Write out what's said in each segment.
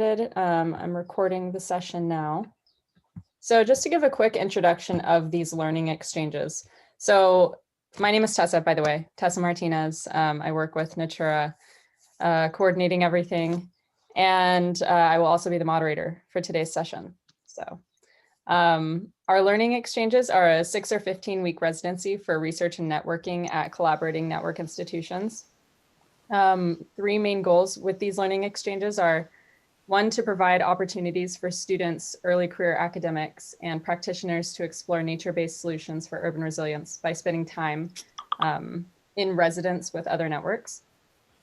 I'm recording the session now. So just to give a quick introduction of these learning exchanges. So my name is Tessa, by the way, Tessa Martinez. I work with NATURA, coordinating everything. And I will also be the moderator for today's session. So our learning exchanges are a 6 or 15-week residency for research and networking at collaborating network institutions. 3 main goals with these learning exchanges are: 1, to provide opportunities for students, early career academics, and practitioners to explore nature-based solutions for urban resilience by spending time in residence with other networks.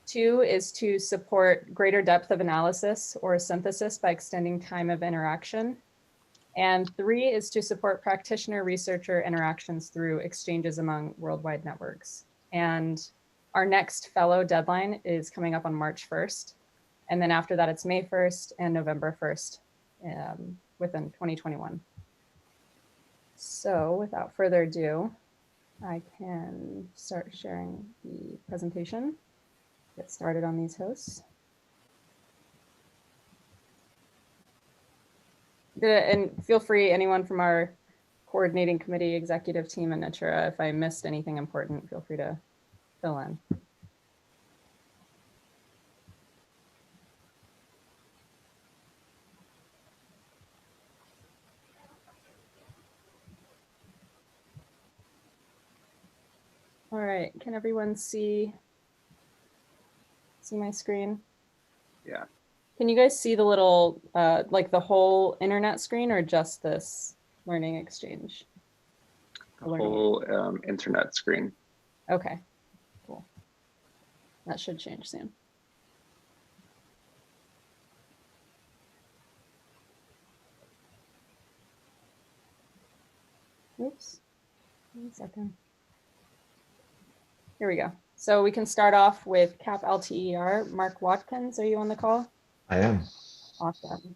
2 is to support greater depth of analysis or synthesis by extending time of interaction. And 3 is to support practitioner-researcher interactions through exchanges among worldwide networks. And our next fellow deadline is coming up on March 1st. And then after that, it's May 1st and November 1st within 2021. So without further ado, I can start sharing the presentation, get started on these hosts. And feel free, anyone from our coordinating committee, executive team, and NATURA, if I missed anything important, feel free to fill in. All right, can everyone see my screen? Yeah. Can you guys see the little, like the whole internet screen or just this learning exchange? The whole internet screen. Okay, cool. That should change soon. Oops, 1 second. Here we go. So we can start off with CAP LTER. Mark Watkins, are you on the call? I am. Awesome.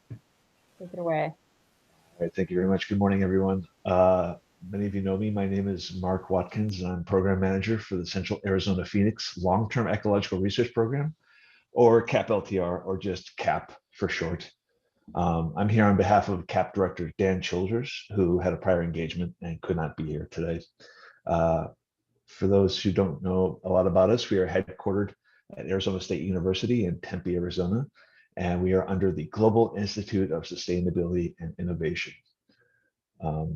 Take it away. All right, thank you very much. Good morning, everyone. Many of you know me. My name is Mark Watkins, and I'm Program Manager for the Central Arizona Phoenix Long-Term Ecological Research Program, or CAP LTR, or just CAP for short. I'm here on behalf of CAP Director Dan Childers, who had a prior engagement and could not be here today. For those who don't know a lot about us, we are headquartered at Arizona State University in Tempe, Arizona, and we are under the Global Institute of Sustainability and Innovation. CAP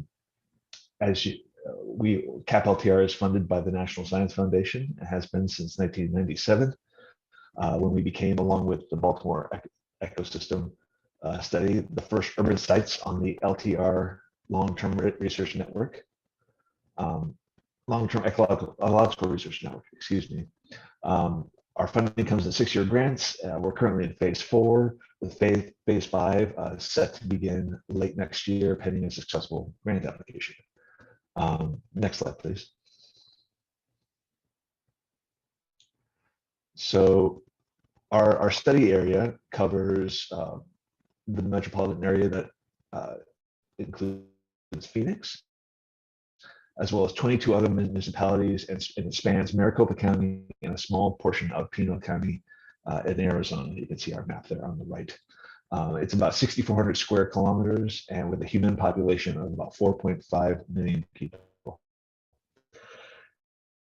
LTR is funded by the National Science Foundation. It has been since 1997, when we became, along with the Baltimore Ecosystem Study, the first urban sites on the LTR Long-Term Research Network. Long-Term Ecological Research Network, excuse me. Our funding comes in 6-year grants. We're currently in phase 4, with phase 5 set to begin late next year, pending a successful grant application. Next slide, please. So our study area covers the metropolitan area that includes Phoenix, as well as 22 other municipalities, and it spans Maricopa County and a small portion of Pinal County in Arizona. You can see our map there on the right. It's about 6,400 square kilometers, and with a human population of about 4.5 million people.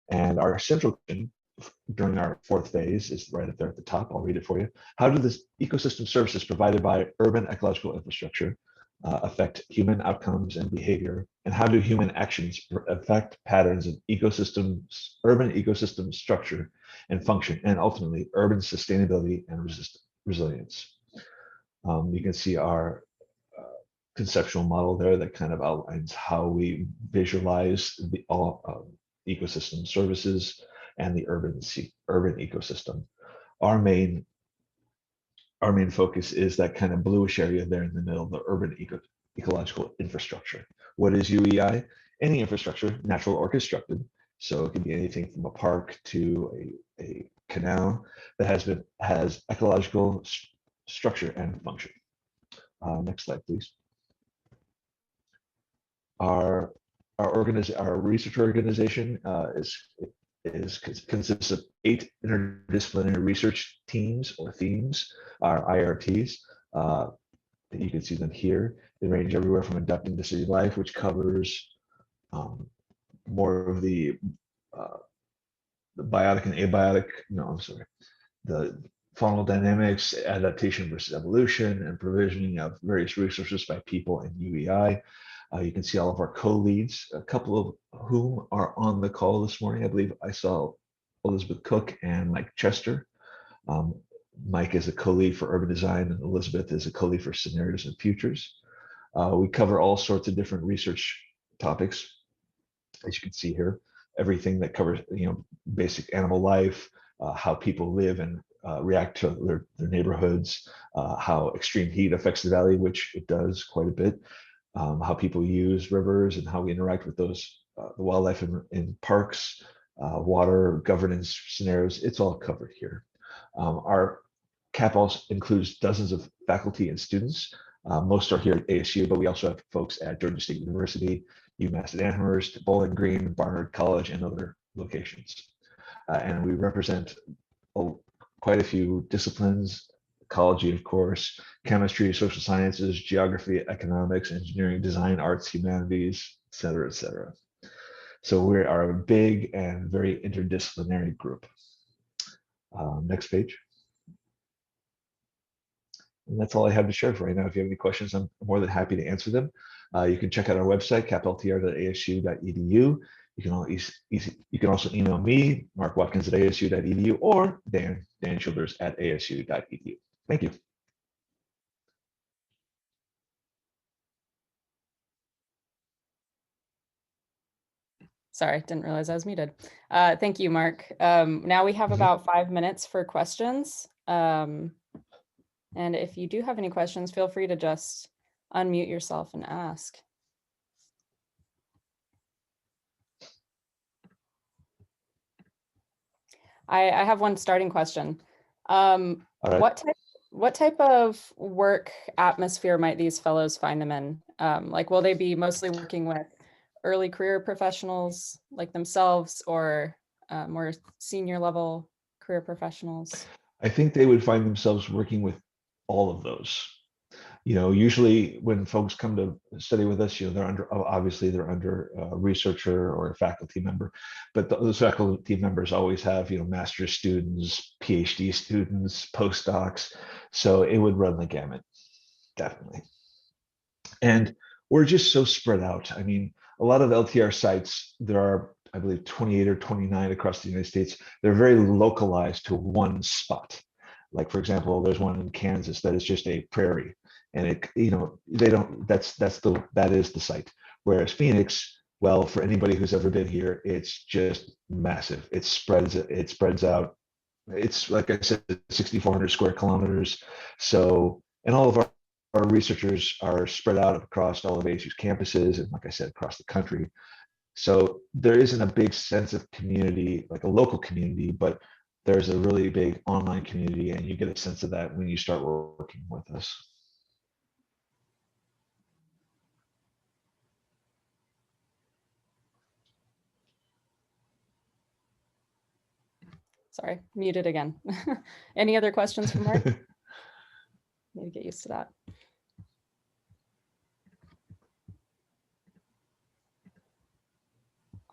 And our central question during our 4th phase is right up there at the top. I'll read it for you. How do the ecosystem services provided by urban ecological infrastructure affect human outcomes and behavior, and how do human actions affect patterns of ecosystems, urban ecosystem structure and function, and ultimately urban sustainability and resilience? You can see our conceptual model there that kind of outlines how we visualize the ecosystem services and the urban ecosystem. Our main focus is that kind of bluish area there in the middle, the urban ecological infrastructure. What is UEI? Any infrastructure, natural or constructed. So it can be anything from a park to a canal that has ecological structure and function. Next slide, please. Our research organization consists of 8 interdisciplinary research teams or themes, our IRTs. You can see them here. They range everywhere from adapting to city life, which covers more of the biotic and abiotic, no, I'm sorry, the faunal dynamics, adaptation versus evolution, and provisioning of various resources by people and UEI. You can see all of our co-leads, a couple of whom are on the call this morning. I believe I saw Elizabeth Cook and Mike Chester. Mike is a co-lead for urban design, and Elizabeth is a co-lead for scenarios and futures. We cover all sorts of different research topics, as you can see here. Everything that covers, basic animal life, how people live and react to their neighborhoods, how extreme heat affects the valley, which it does quite a bit, how people use rivers and how we interact with those, the wildlife in parks, water governance scenarios. It's all covered here. Our CAP also includes dozens of faculty and students. Most are here at ASU, but we also have folks at Georgia State University, UMass at Amherst, Bowling Green, Barnard College, and other locations. And we represent quite a few disciplines: ecology, of course, chemistry, social sciences, geography, economics, engineering, design, arts, humanities, et cetera, et cetera. So we are a big and very interdisciplinary group. Next page. And that's all I have to share for right now. If you have any questions, I'm more than happy to answer them. You can check out our website, capltr.asu.edu. You can also email me, markwatkins@asu.edu, or Dan Childers at asu.edu. Thank you. Sorry, didn't realize I was muted. Thank you, Mark. Now we have about 5 minutes for questions. And if you do have any questions, feel free to just unmute yourself and ask. I have one starting question. All right. What type of work atmosphere might these fellows find them in? Like, will they be mostly working with early career professionals like themselves, or more senior level career professionals? I think they would find themselves working with all of those. Usually when folks come to study with us, they're under a researcher or a faculty member, but those faculty members always have, master's students, PhD students, postdocs. So it would run the gamut, definitely. And we're just so spread out. I mean, a lot of LTR sites, there are, I believe, 28 or 29 across the United States. They're very localized to one spot. Like, for example, there's one in Kansas that is just a prairie, and that is the site. Whereas Phoenix, well, for anybody who's ever been here, it's just massive. It spreads out. It's, like I said, 6,400 square kilometers. So, and all of our researchers are spread out across all of ASU's campuses, and like I said, across the country. So there isn't a big sense of community, like a local community, but there's a really big online community, and you get a sense of that when you start working with us. Sorry, muted again. Any other questions for Mark? Need to get used to that.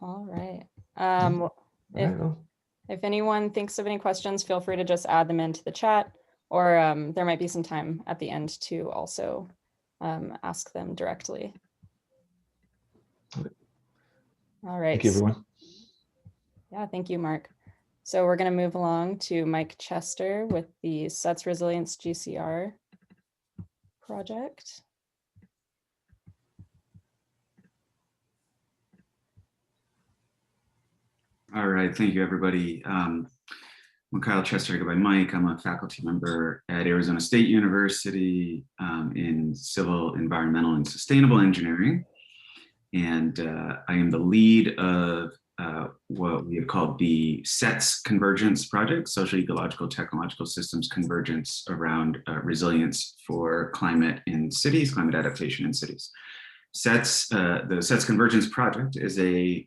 All right. If anyone thinks of any questions, feel free to just add them into the chat, or there might be some time at the end to also ask them directly. All right. Thank you, everyone. Yeah, thank you, Mark. So we're going to move along to Mike Chester with the SETS Resilience GCR project. All right, thank you, everybody. I'm Kyle Chester, I go by Mike. I'm a faculty member at Arizona State University in Civil, Environmental, and Sustainable Engineering. And I am the lead of what we have called the SETS Convergence Project, Social, Ecological, Technological Systems Convergence around resilience for climate in cities, climate adaptation in cities. The SETS Convergence Project is a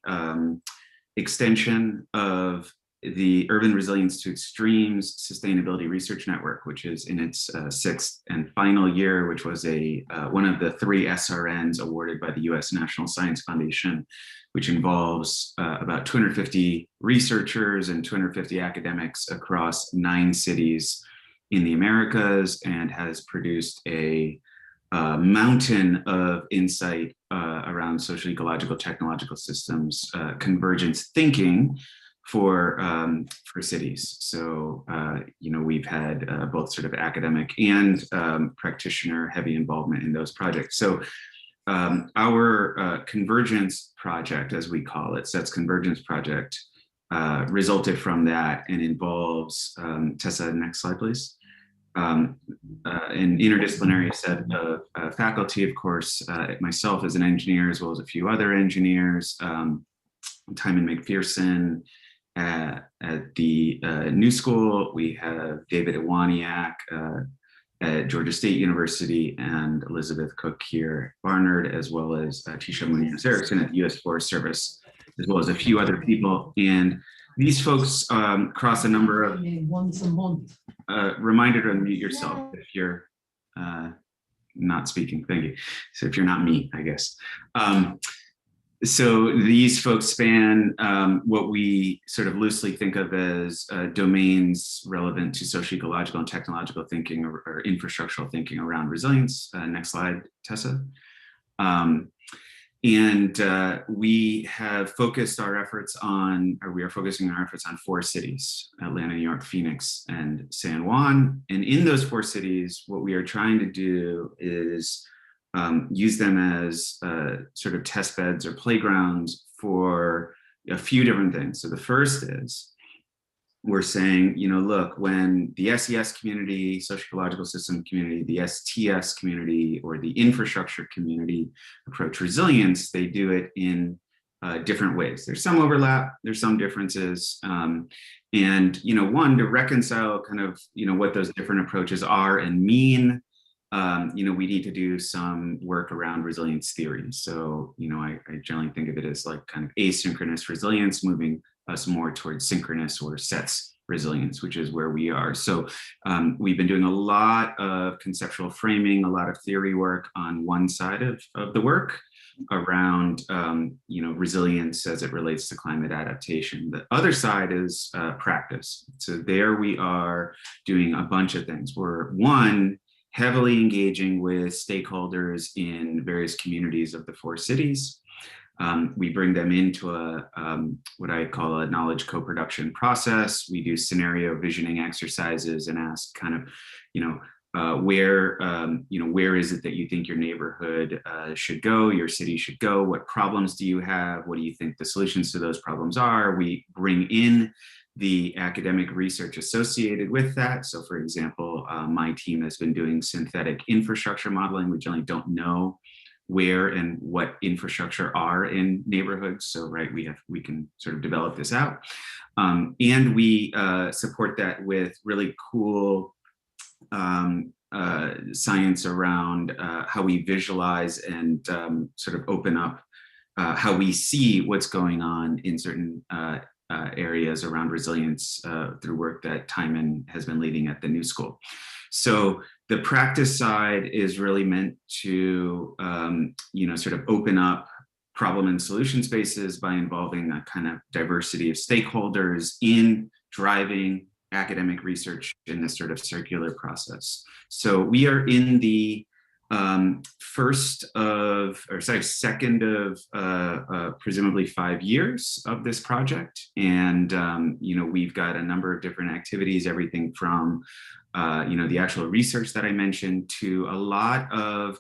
extension of the Urban Resilience to Extremes Sustainability Research Network, which is in its sixth and final year, which was one of the 3 SRNs awarded by the U.S. National Science Foundation, which involves about 250 researchers and 250 academics across 9 cities in the Americas, and has produced a mountain of insight around social, ecological, technological systems, convergence thinking for cities. So, we've had both sort of academic and practitioner heavy involvement in those projects. So our convergence project, as we call it, SETS Convergence Project, resulted from that and involves, Tessa, next slide, please. An interdisciplinary set of faculty, of course, myself as an engineer, as well as a few other engineers, Timon McPherson at the New School. We have David Iwaniak at Georgia State University, and Elizabeth Cook here at Barnard, as well as Tisha Munoz-Erickson at the U.S. Forest Service, as well as a few other people. And these folks cross a number of once a month. Reminder to unmute yourself if you're not speaking. Thank you. So if you're not me, I guess. So these folks span what we sort of loosely think of as domains relevant to socio-ecological and technological thinking, or infrastructural thinking around resilience. Next slide, Tessa. We have focused our efforts on, or we are focusing our efforts on 4 cities: Atlanta, New York, Phoenix, and San Juan. And in those 4 cities, what we are trying to do is use them as sort of test beds or playgrounds for a few different things. So the first is, we're saying, look, when the SES community, socio-ecological system community, the STS community, or the infrastructure community approach resilience, they do it in different ways. There's some overlap, there's some differences. One, to reconcile kind of, what those different approaches are and mean, we need to do some work around resilience theory. So, I generally think of it as like kind of asynchronous resilience, moving us more towards synchronous or SETS resilience, which is where we are. So we've been doing a lot of conceptual framing, a lot of theory work on one side of the work around, resilience as it relates to climate adaptation. The other side is practice. So there we are doing a bunch of things. We're, one, heavily engaging with stakeholders in various communities of the 4 cities. We bring them into what I call a knowledge co-production process. We do scenario visioning exercises and ask kind of, where is it that you think your neighborhood should go, your city should go? What problems do you have? What do you think the solutions to those problems are? We bring in the academic research associated with that. So for example, my team has been doing synthetic infrastructure modeling. We generally don't know where and what infrastructure are in neighborhoods. So we can sort of develop this out. And we support that with really cool science around how we visualize and sort of open up how we see what's going on in certain areas around resilience through work that Timon has been leading at the New School. So the practice side is really meant to, sort of open up problem and solution spaces by involving a kind of diversity of stakeholders in driving academic research in this sort of circular process. So we are in the second of presumably 5 years of this project. And, we've got a number of different activities, everything from, the actual research that I mentioned to a lot of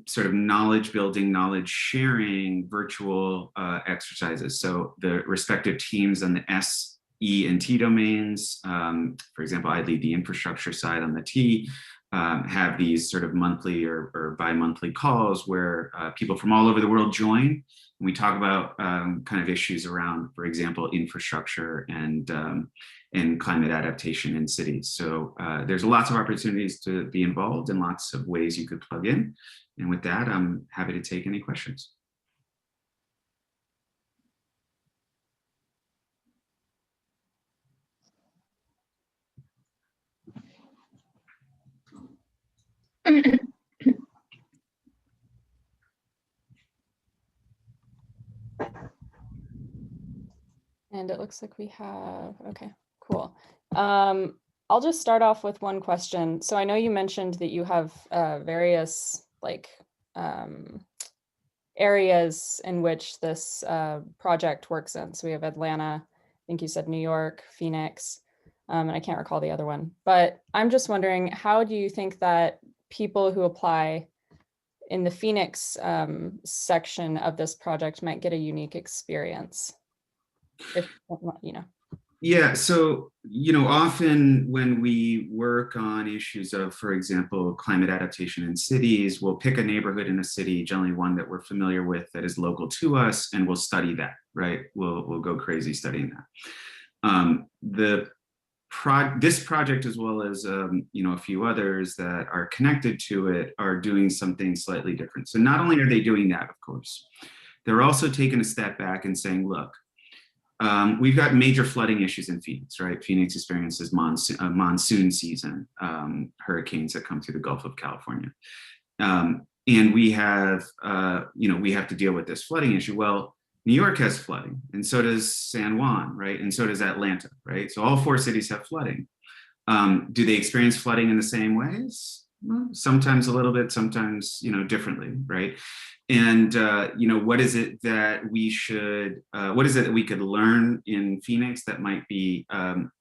sort of knowledge building, knowledge sharing, virtual exercises. So the respective teams on the S, E, and T domains, for example, I lead the infrastructure side on the T, have these sort of monthly or bi-monthly calls where people from all over the world join. And we talk about kind of issues around, for example, infrastructure and climate adaptation in cities. So there's lots of opportunities to be involved and lots of ways you could plug in. And with that, I'm happy to take any questions. And it looks like we have, okay, cool. I'll just start off with one question. So I know you mentioned that you have various like areas in which this project works in. So we have Atlanta, I think you said New York, Phoenix, and I can't recall the other one. But I'm just wondering, how do you think that people who apply in the Phoenix section of this project might get a unique experience? If, you know. Yeah, so, often when we work on issues of, for example, climate adaptation in cities, we'll pick a neighborhood in a city, generally one that we're familiar with that is local to us, and we'll study that, right? We'll go crazy studying that. This project, as well as a few others that are connected to it, are doing something slightly different. So not only are they doing that, of course, they're also taking a step back and saying, look, we've got major flooding issues in Phoenix, right? Phoenix experiences monsoon season, hurricanes that come through the Gulf of California. And we have to deal with this flooding issue. Well, New York has flooding, and so does San Juan, right? And so does Atlanta, right? So all 4 cities have flooding. Do they experience flooding in the same ways? Well, sometimes a little bit, sometimes, differently, right? And, what is it that we should, what is it that we could learn in Phoenix that might be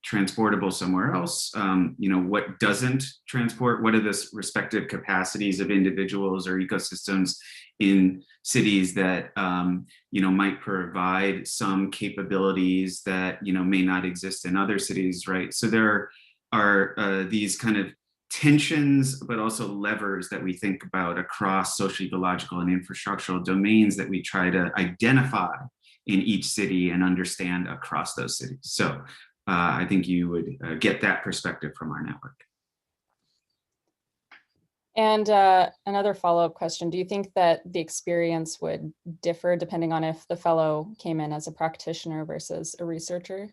transportable somewhere else? What doesn't transport? What are the respective capacities of individuals or ecosystems in cities that, might provide some capabilities that, may not exist in other cities, right? So there are these kind of tensions, but also levers that we think about across social, ecological, and infrastructural domains that we try to identify in each city and understand across those cities. So I think you would get that perspective from our network. And another follow-up question, do you think that the experience would differ depending on if the fellow came in as a practitioner versus a researcher?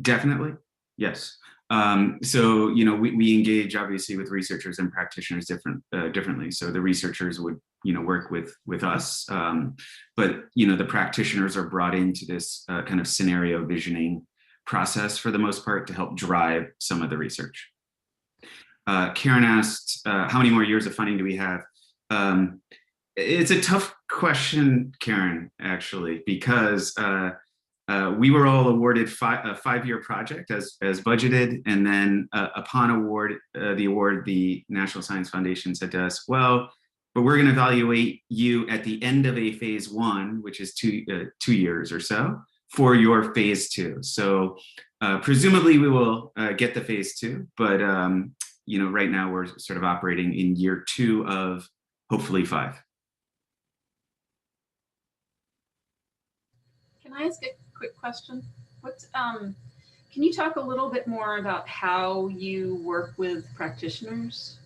Definitely, yes. So, we engage obviously with researchers and practitioners differently. So the researchers would, work with us, but, the practitioners are brought into this kind of scenario visioning process for the most part to help drive some of the research. Karen asked, how many more years of funding do we have? It's a tough question, Karen, actually, because we were all awarded a 5-year project as budgeted, and then upon the award, the National Science Foundation said to us, well, but we're going to evaluate you at the end of a phase 1, which is 2 years or so, for your phase 2. So presumably we will get the phase 2, but right now we're sort of operating in year 2 of hopefully 5. Can I ask a quick question? Can you talk a little bit more about how you work with practitioners,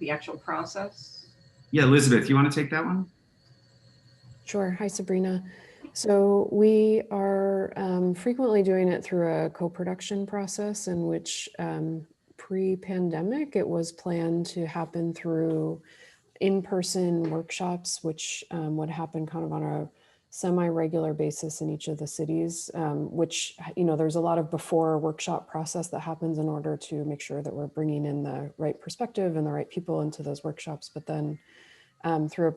the actual process? Yeah, Elizabeth, you want to take that one? Sure. Hi, Sabrina. So we are frequently doing it through a co-production process in which pre-pandemic, it was planned to happen through in-person workshops, which would happen kind of on a semi-regular basis in each of the cities, which, there's a lot of before workshop process that happens in order to make sure that we're bringing in the right perspective and the right people into those workshops. But then through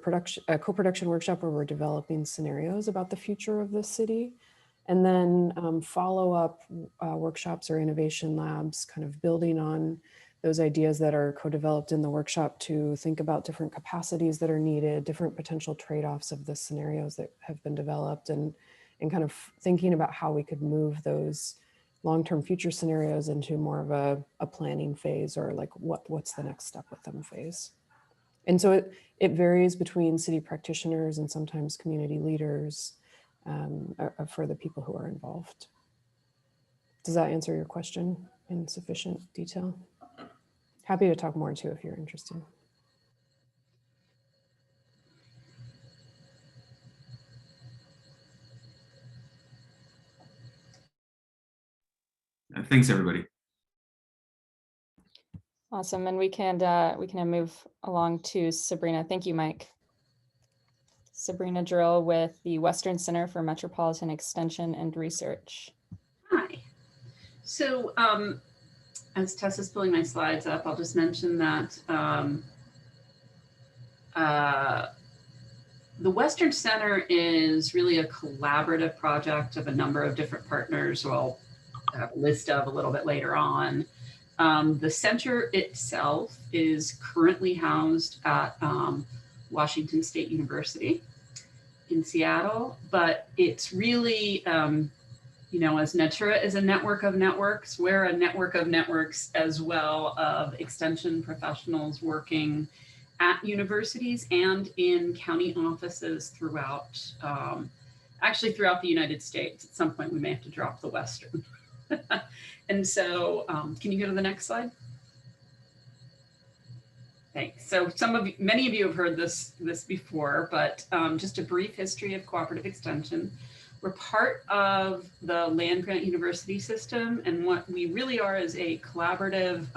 a co-production workshop where we're developing scenarios about the future of the city, and then follow-up workshops or innovation labs, kind of building on those ideas that are co-developed in the workshop to think about different capacities that are needed, different potential trade-offs of the scenarios that have been developed, and kind of thinking about how we could move those long-term future scenarios into more of a planning phase, or like what's the next step with them phase. And so it varies between city practitioners and sometimes community leaders for the people who are involved. Does that answer your question in sufficient detail? Happy to talk more too if you're interested. Thanks, everybody. Awesome. And we can move along to Sabrina. Thank you, Mike. Sabrina Drill with the Western Center for Metropolitan Extension and Research. Hi. So as Tessa's pulling my slides up, I'll just mention that the Western Center is really a collaborative project of a number of different partners who I'll have a list of a little bit later on. The center itself is currently housed at Washington State University in Seattle, but it's really, you know, as NATURA is a network of networks, we're a network of networks as well of extension professionals working at universities and in county offices throughout, actually throughout the United States. At some point, we may have to drop the Western. And so, can you go to the next slide? Thanks. So many of you have heard this before, but just a brief history of cooperative extension. We're part of the land grant university system, and what we really are is a collaborative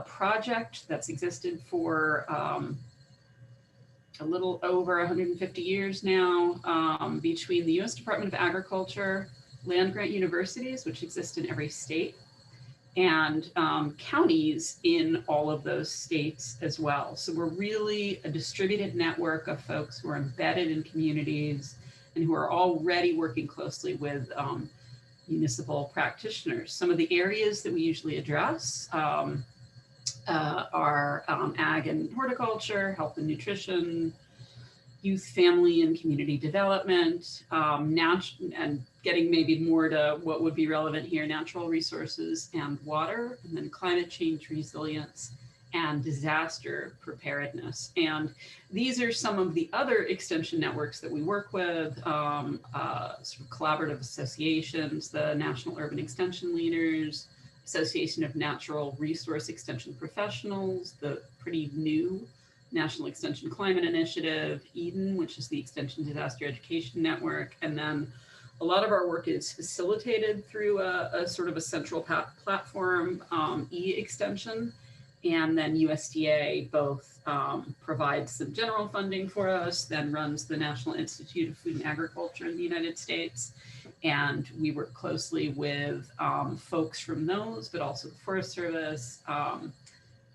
project that's existed for a little over 150 years now, between the U.S. Department of Agriculture, land grant universities, which exist in every state, and counties in all of those states as well. So we're really a distributed network of folks who are embedded in communities and who are already working closely with municipal practitioners. Some of the areas that we usually address are ag and horticulture, health and nutrition, youth, family, and community development, and getting maybe more to what would be relevant here, natural resources and water, and then climate change resilience and disaster preparedness. And these are some of the other extension networks that we work with, sort of collaborative associations, the National Urban Extension Leaders, Association of Natural Resource Extension Professionals, the pretty new National Extension Climate Initiative, EDEN, which is the Extension Disaster Education Network. And then a lot of our work is facilitated through a sort of a central platform, e-extension, and then USDA both provides some general funding for us, then runs the National Institute of Food and Agriculture in the United States. And we work closely with folks from those, but also the Forest Service,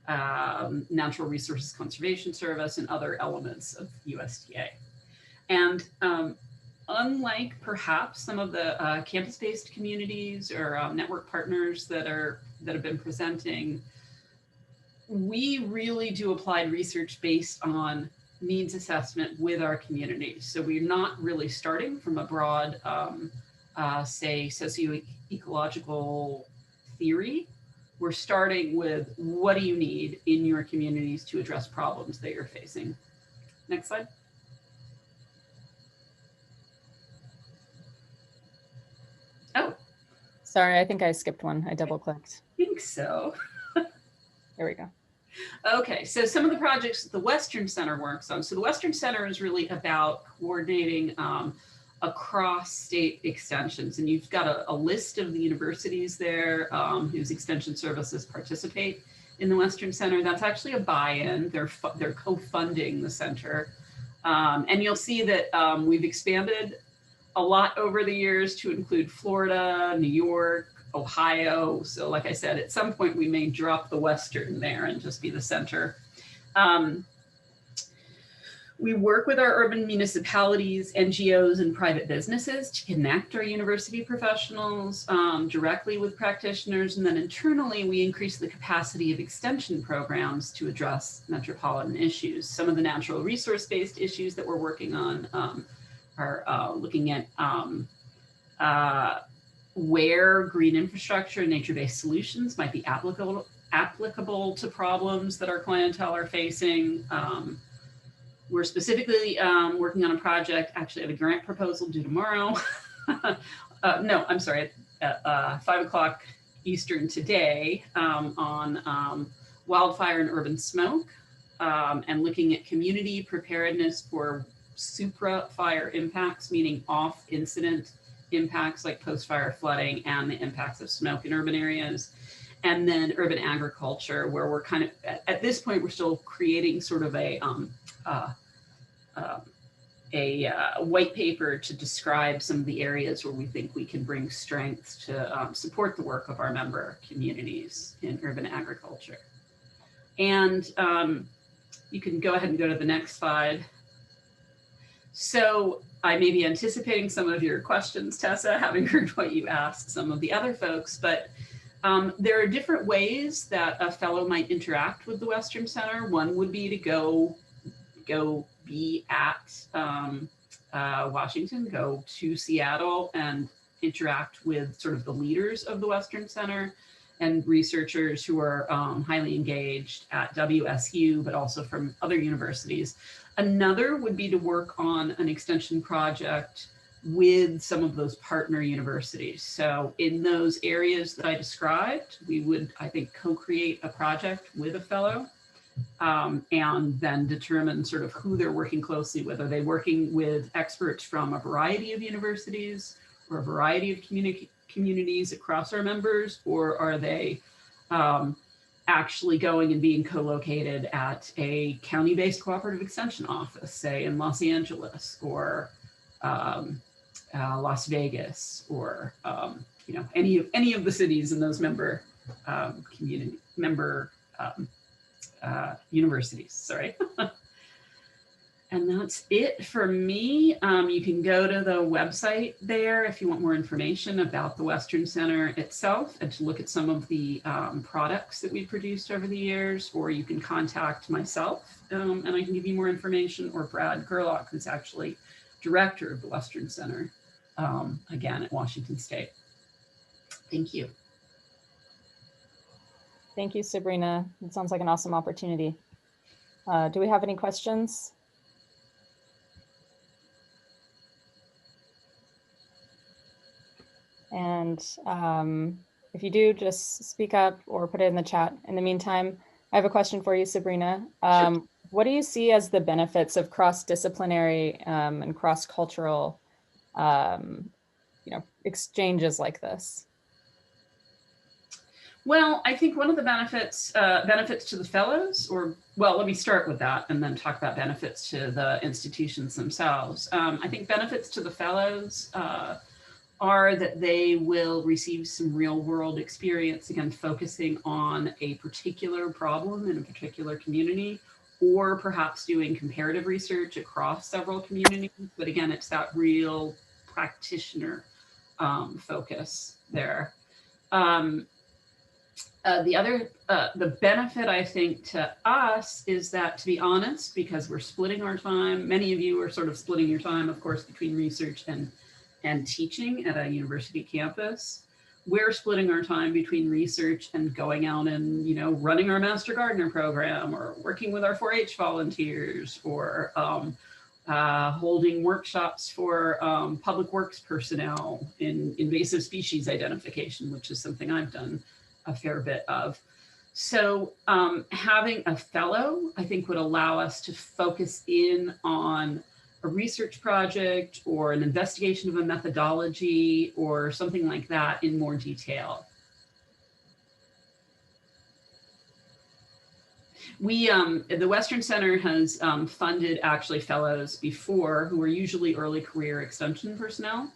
Natural Resources Conservation Service, and other elements of USDA. And unlike perhaps some of the campus-based communities or network partners that have been presenting, we really do applied research based on needs assessment with our communities. So we're not really starting from a broad, say, socio-ecological theory. We're starting with what do you need in your communities to address problems that you're facing. Next slide. Oh, Sorry, I think I skipped one. I double clicked. I think so. There we go. Okay, so some of the projects the Western Center works on. So the Western Center is really about coordinating across state extensions. And you've got a list of the universities there whose extension services participate in the Western Center. That's actually a buy-in. They're co-funding the center. And you'll see that we've expanded a lot over the years to include Florida, New York, Ohio. So like I said, at some point we may drop the Western there and just be the center. We work with our urban municipalities, NGOs, and private businesses to connect our university professionals directly with practitioners. And then internally, we increase the capacity of extension programs to address metropolitan issues. Some of the natural resource-based issues that we're working on are looking at where green infrastructure and nature-based solutions might be applicable to problems that our clientele are facing. We're specifically working on a project, actually I have a grant proposal due tomorrow. No, I'm sorry, at 5 o'clock Eastern today on wildfire and urban smoke and looking at community preparedness for supra-fire impacts, meaning off-incident impacts like post-fire flooding and the impacts of smoke in urban areas. and then urban agriculture, where we're kind of, at this point, we're still creating sort of a white paper to describe some of the areas where we think we can bring strength to support the work of our member communities in urban agriculture. And you can go ahead and go to the next slide. So I may be anticipating some of your questions, Tessa, having heard what you asked some of the other folks, but there are different ways that a fellow might interact with the Western Center. One would be to go be at Washington, go to Seattle and interact with sort of the leaders of the Western Center and researchers who are highly engaged at WSU, but also from other universities. Another would be to work on an extension project with some of those partner universities. So in those areas that I described, we would, I think, co-create a project with a fellow and then determine sort of who they're working closely with. Are they working with experts from a variety of universities or a variety of communities across our members, or are they actually going and being co-located at a county-based cooperative extension office, say in Los Angeles or Las Vegas, or you know, any of the cities in those member universities. Sorry. And that's it for me. You can go to the website there if you want more information about the Western Center itself and to look at some of the products that we've produced over the years, or you can contact myself and I can give you more information, or Brad Gerlach, who's actually director of the Western Center, again at Washington State. Thank you. Thank you, Sabrina. It sounds like an awesome opportunity. Do we have any questions? And if you do, just speak up or put it in the chat. In the meantime, I have a question for you, Sabrina. Sure. What do you see as the benefits of cross-disciplinary and cross-cultural exchanges like this? Well, I think one of the benefits to the fellows, or, well, let me start with that and then talk about benefits to the institutions themselves. I think benefits to the fellows are that they will receive some real world experience, again, focusing on a particular problem in a particular community, or perhaps doing comparative research across several communities. But again, it's that real practitioner focus there. The benefit, I think, to us is that, to be honest, because we're splitting our time, many of you are sort of splitting your time, of course, between research and teaching at a university campus. We're splitting our time between research and going out and, you know, running our Master Gardener program, or working with our 4-H volunteers, or holding workshops for public works personnel in invasive species identification, which is something I've done a fair bit of. So having a fellow, I think, would allow us to focus in on a research project or an investigation of a methodology or something like that in more detail. The Western Center has funded actually fellows before who are usually early career extension personnel.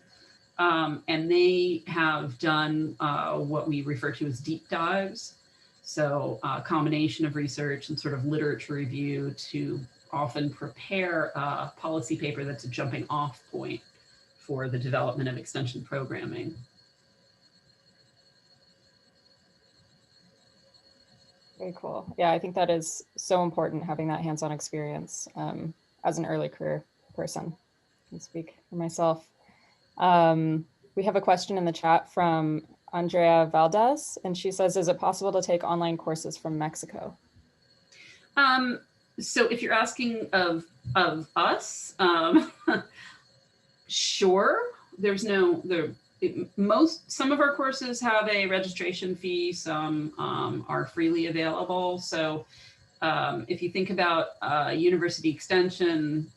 And they have done what we refer to as deep dives. So a combination of research and sort of literature review to often prepare a policy paper that's a jumping off point for the development of extension programming. Very cool. Yeah, I think that is so important, having that hands-on experience as an early career person. I can speak for myself. We have a question in the chat from Andrea Valdez, and she says, is it possible to take online courses from Mexico? So if you're asking of us, sure. There's some of our courses have a registration fee, some are freely available. So if you think about university extension,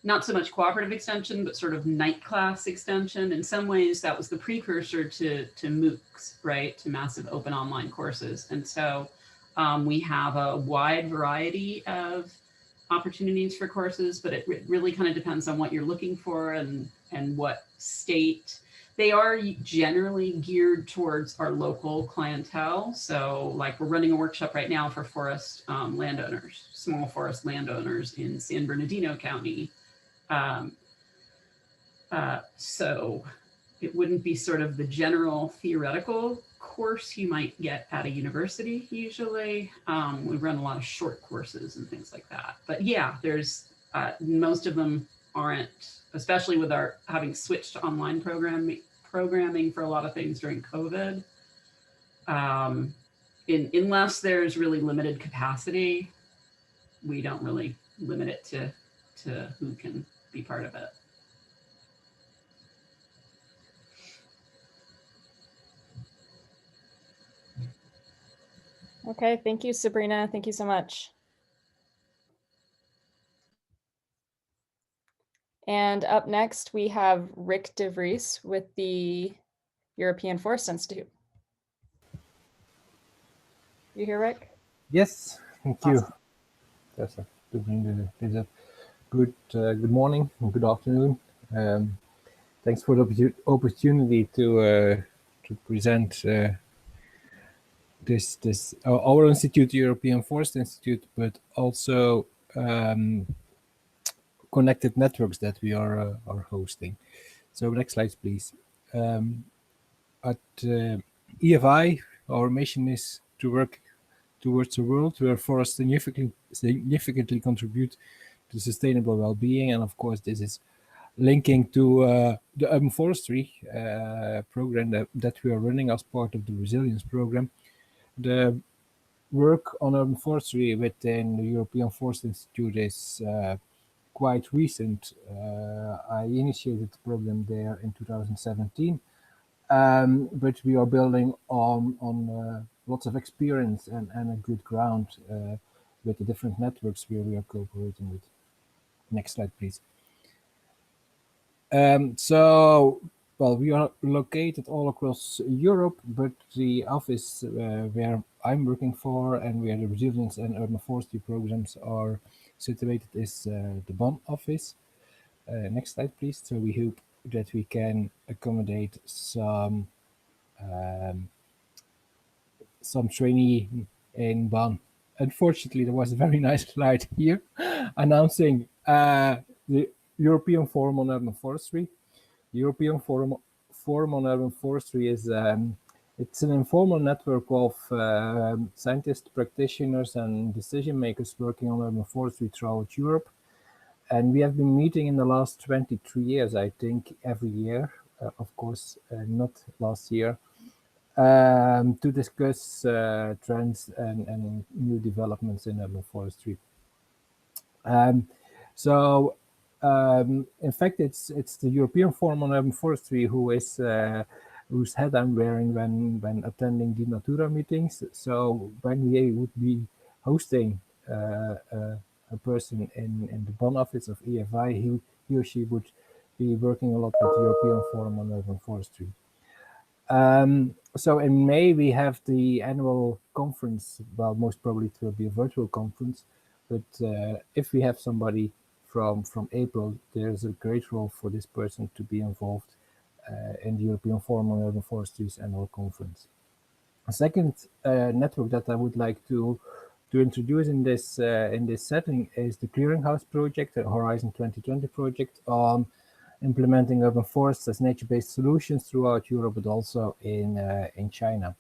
not so much cooperative extension, but sort of night class extension. In some ways, that was the precursor to MOOCs, right? To massive open online courses. And so we have a wide variety of opportunities for courses, but it really kind of depends on what you're looking for and what state. They are generally geared towards our local clientele. So like we're running a workshop right now for forest landowners, small forest landowners in San Bernardino County. So it wouldn't be sort of the general theoretical course you might get at a university usually. We run a lot of short courses and things like that. But yeah, there's most of them aren't, especially with our having switched to online programming for a lot of things during COVID. Unless there's really limited capacity, we don't really limit it to who can be part of it. Okay, thank you, Sabrina. Thank you so much. And up next, we have Rick de Vries with the European Forest Institute. You hear Rick? Yes, thank you. Awesome. That's to bring this up. Good morning and good afternoon. Thanks for the opportunity to present this our institute, European Forest Institute, but also connected networks that we are hosting. So next slide, please. At EFI, our mission is to work towards a world where forests significantly contribute to sustainable well-being, and of course, this is linking to the urban forestry program that we are running as part of the resilience program. The work on urban forestry within the European Forest Institute is quite recent. I initiated the program there in 2017, but we are building on lots of experience and a good ground with the different networks where we are cooperating with. Next slide, please. Well, we are located all across Europe, but the office where I'm working for and where the resilience and urban forestry programs are situated is the Bonn office. Next slide, please. So we hope that we can accommodate some trainee in Bonn. Unfortunately, there was a very nice slide here announcing the European Forum on Urban Forestry. The European Forum on Urban Forestry is it's an informal network of scientists, practitioners, and decision makers working on urban forestry throughout Europe. And we have been meeting in the last 23 years, I think, every year. Of course, not last year. To discuss trends and new developments in urban forestry. In fact, it's the European Forum on Urban Forestry whose head I'm wearing when attending the NATURA meetings. So when we would be hosting a person in the Bonn office of EFI, he or she would be working a lot with the European Forum on Urban Forestry. So in May, we have the annual conference. Well, most probably it will be a virtual conference, but if we have somebody from April, there's a great role for this person to be involved in the European Forum on Urban Forestry's annual conference. A second network that I would like to introduce in this setting is the Clearinghouse project, the Horizon 2020 project on implementing urban forests as nature-based solutions throughout Europe, but also in China.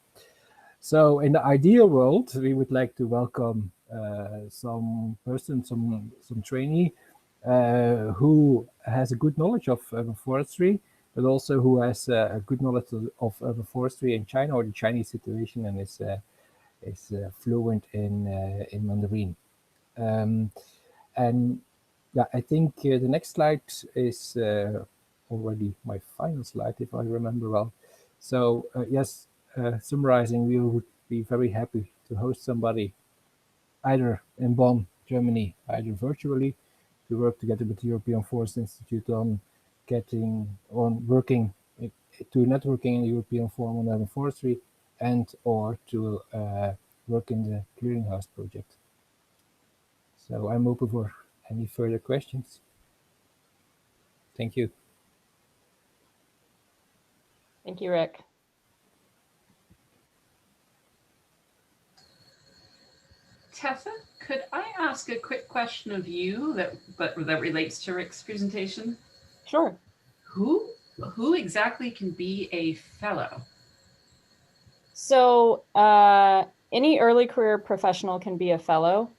So in the ideal world, we would like to welcome some trainee who has a good knowledge of urban forestry, but also who has a good knowledge of urban forestry in China or the Chinese situation, and is fluent in Mandarin. And yeah, I think the next slide is already my final slide, if I remember well. So yes, summarizing, we would be very happy to host somebody either in Bonn, Germany, either virtually, we work together with the European Forest Institute on working to networking in the European Forum on Urban Forestry and or to work in the clearinghouse project. So I'm open for any further questions. Thank you. Thank you, Rick. Tessa, could I ask a quick question of you that relates to Rick's presentation? Sure. Who exactly can be a fellow? So any early career professional can be a fellow.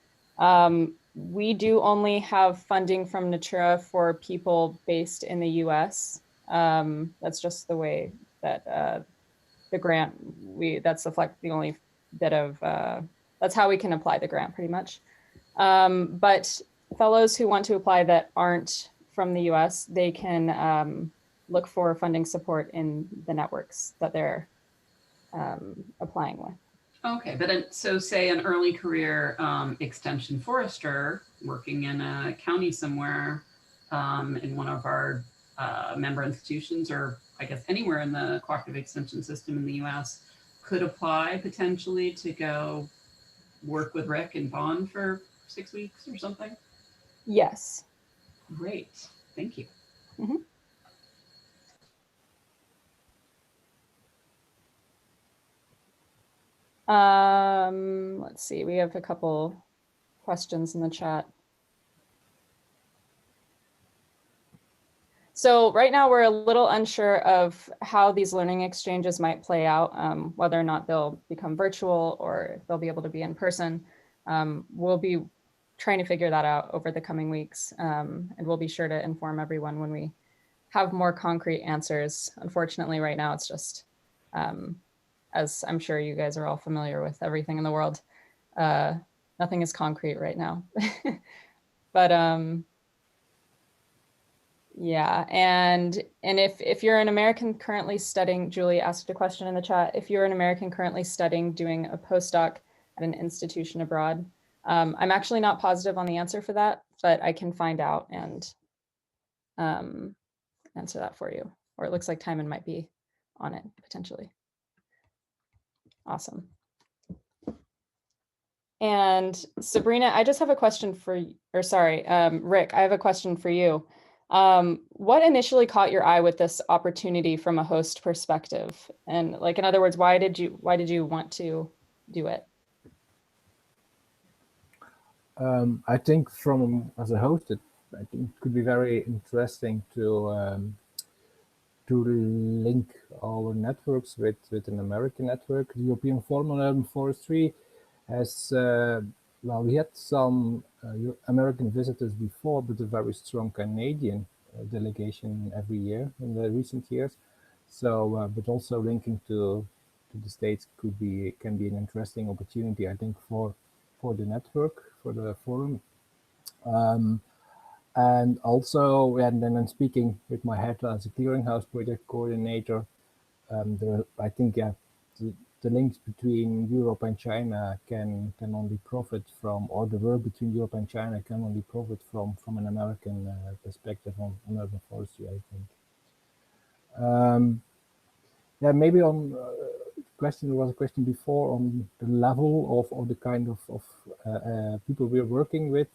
We do only have funding from NATURA for people based in the US. That's just the way that the grant, that's the only bit of, that's how we can apply the grant pretty much. But fellows who want to apply that aren't from the US, they can look for funding support in the networks that they're applying with. Okay, but so say an early career extension forester working in a county somewhere in one of our member institutions, or I guess anywhere in the cooperative extension system in the US, could apply potentially to go work with Rick and Bond for 6 weeks or something? Yes. Great, thank you. Mm-hmm. Let's see, we have a couple questions in the chat. So right now we're a little unsure of how these learning exchanges might play out, whether or not they'll become virtual or if they'll be able to be in person. We'll be trying to figure that out over the coming weeks, and we'll be sure to inform everyone when we have more concrete answers. Unfortunately, right now it's just, as I'm sure you guys are all familiar with everything in the world, nothing is concrete right now. But yeah, and if you're an American currently studying, Julie asked a question in the chat, if you're an American currently studying, doing a postdoc at an institution abroad, I'm actually not positive on the answer for that, but I can find out and answer that for you. Or it looks like Timon might be on it potentially. Awesome. And Sabrina, I just have a question for you, or sorry, Rick, I have a question for you. What initially caught your eye with this opportunity from a host perspective? And like, in other words, why did you want to do it? I think as a host, I think it could be very interesting to link our networks with an American network. The European Forum on Urban Forestry has, well, we had some American visitors before, but a very strong Canadian delegation every year in the recent years. So, but also linking to the States can be an interesting opportunity, I think, for the network, for the forum. And also, and then I'm speaking with my head as a clearinghouse project coordinator. I think, yeah, the links between Europe and China can only profit from, or the work between Europe and China can only profit from an American perspective on urban forestry, I think. Yeah, maybe on there was a question before on the level of the kind of people we're working with.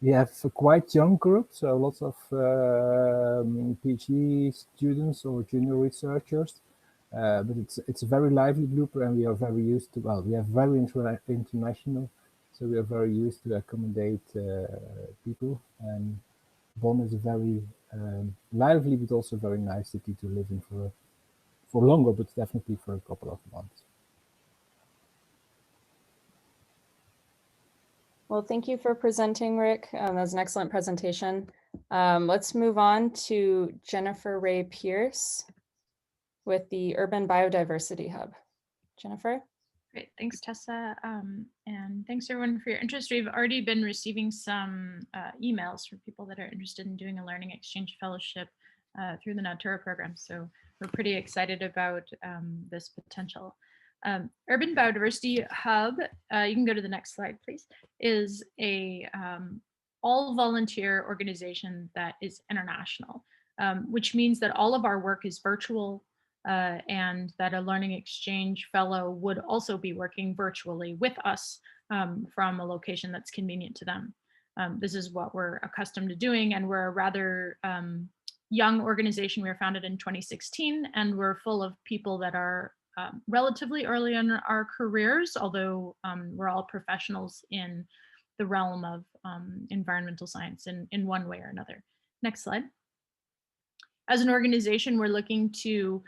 We have a quite young group, so lots of PhD students or junior researchers, but it's a very lively group, and we are very used to, well, we are very international, so we are very used to accommodate people, and Bonn is a very lively but also very nice city to live in for longer, but definitely for a couple of months. Well, thank you for presenting, Rick. That was an excellent presentation. Let's move on to Jennifer Ray Pierce with the Urban Biodiversity Hub. Jennifer? Great, thanks, Tessa. And thanks everyone for your interest. We've already been receiving some emails from people that are interested in doing a learning exchange fellowship through the NATURA program. So we're pretty excited about this potential. Urban Biodiversity Hub, you can go to the next slide, please, is a all volunteer organization that is international, which means that all of our work is virtual, and that a learning exchange fellow would also be working virtually with us from a location that's convenient to them. This is what we're accustomed to doing, and we're a rather young organization. We were founded in 2016, and we're full of people that are relatively early in our careers, although we're all professionals in the realm of environmental science in one way or another. Next slide. As an organization, we're looking to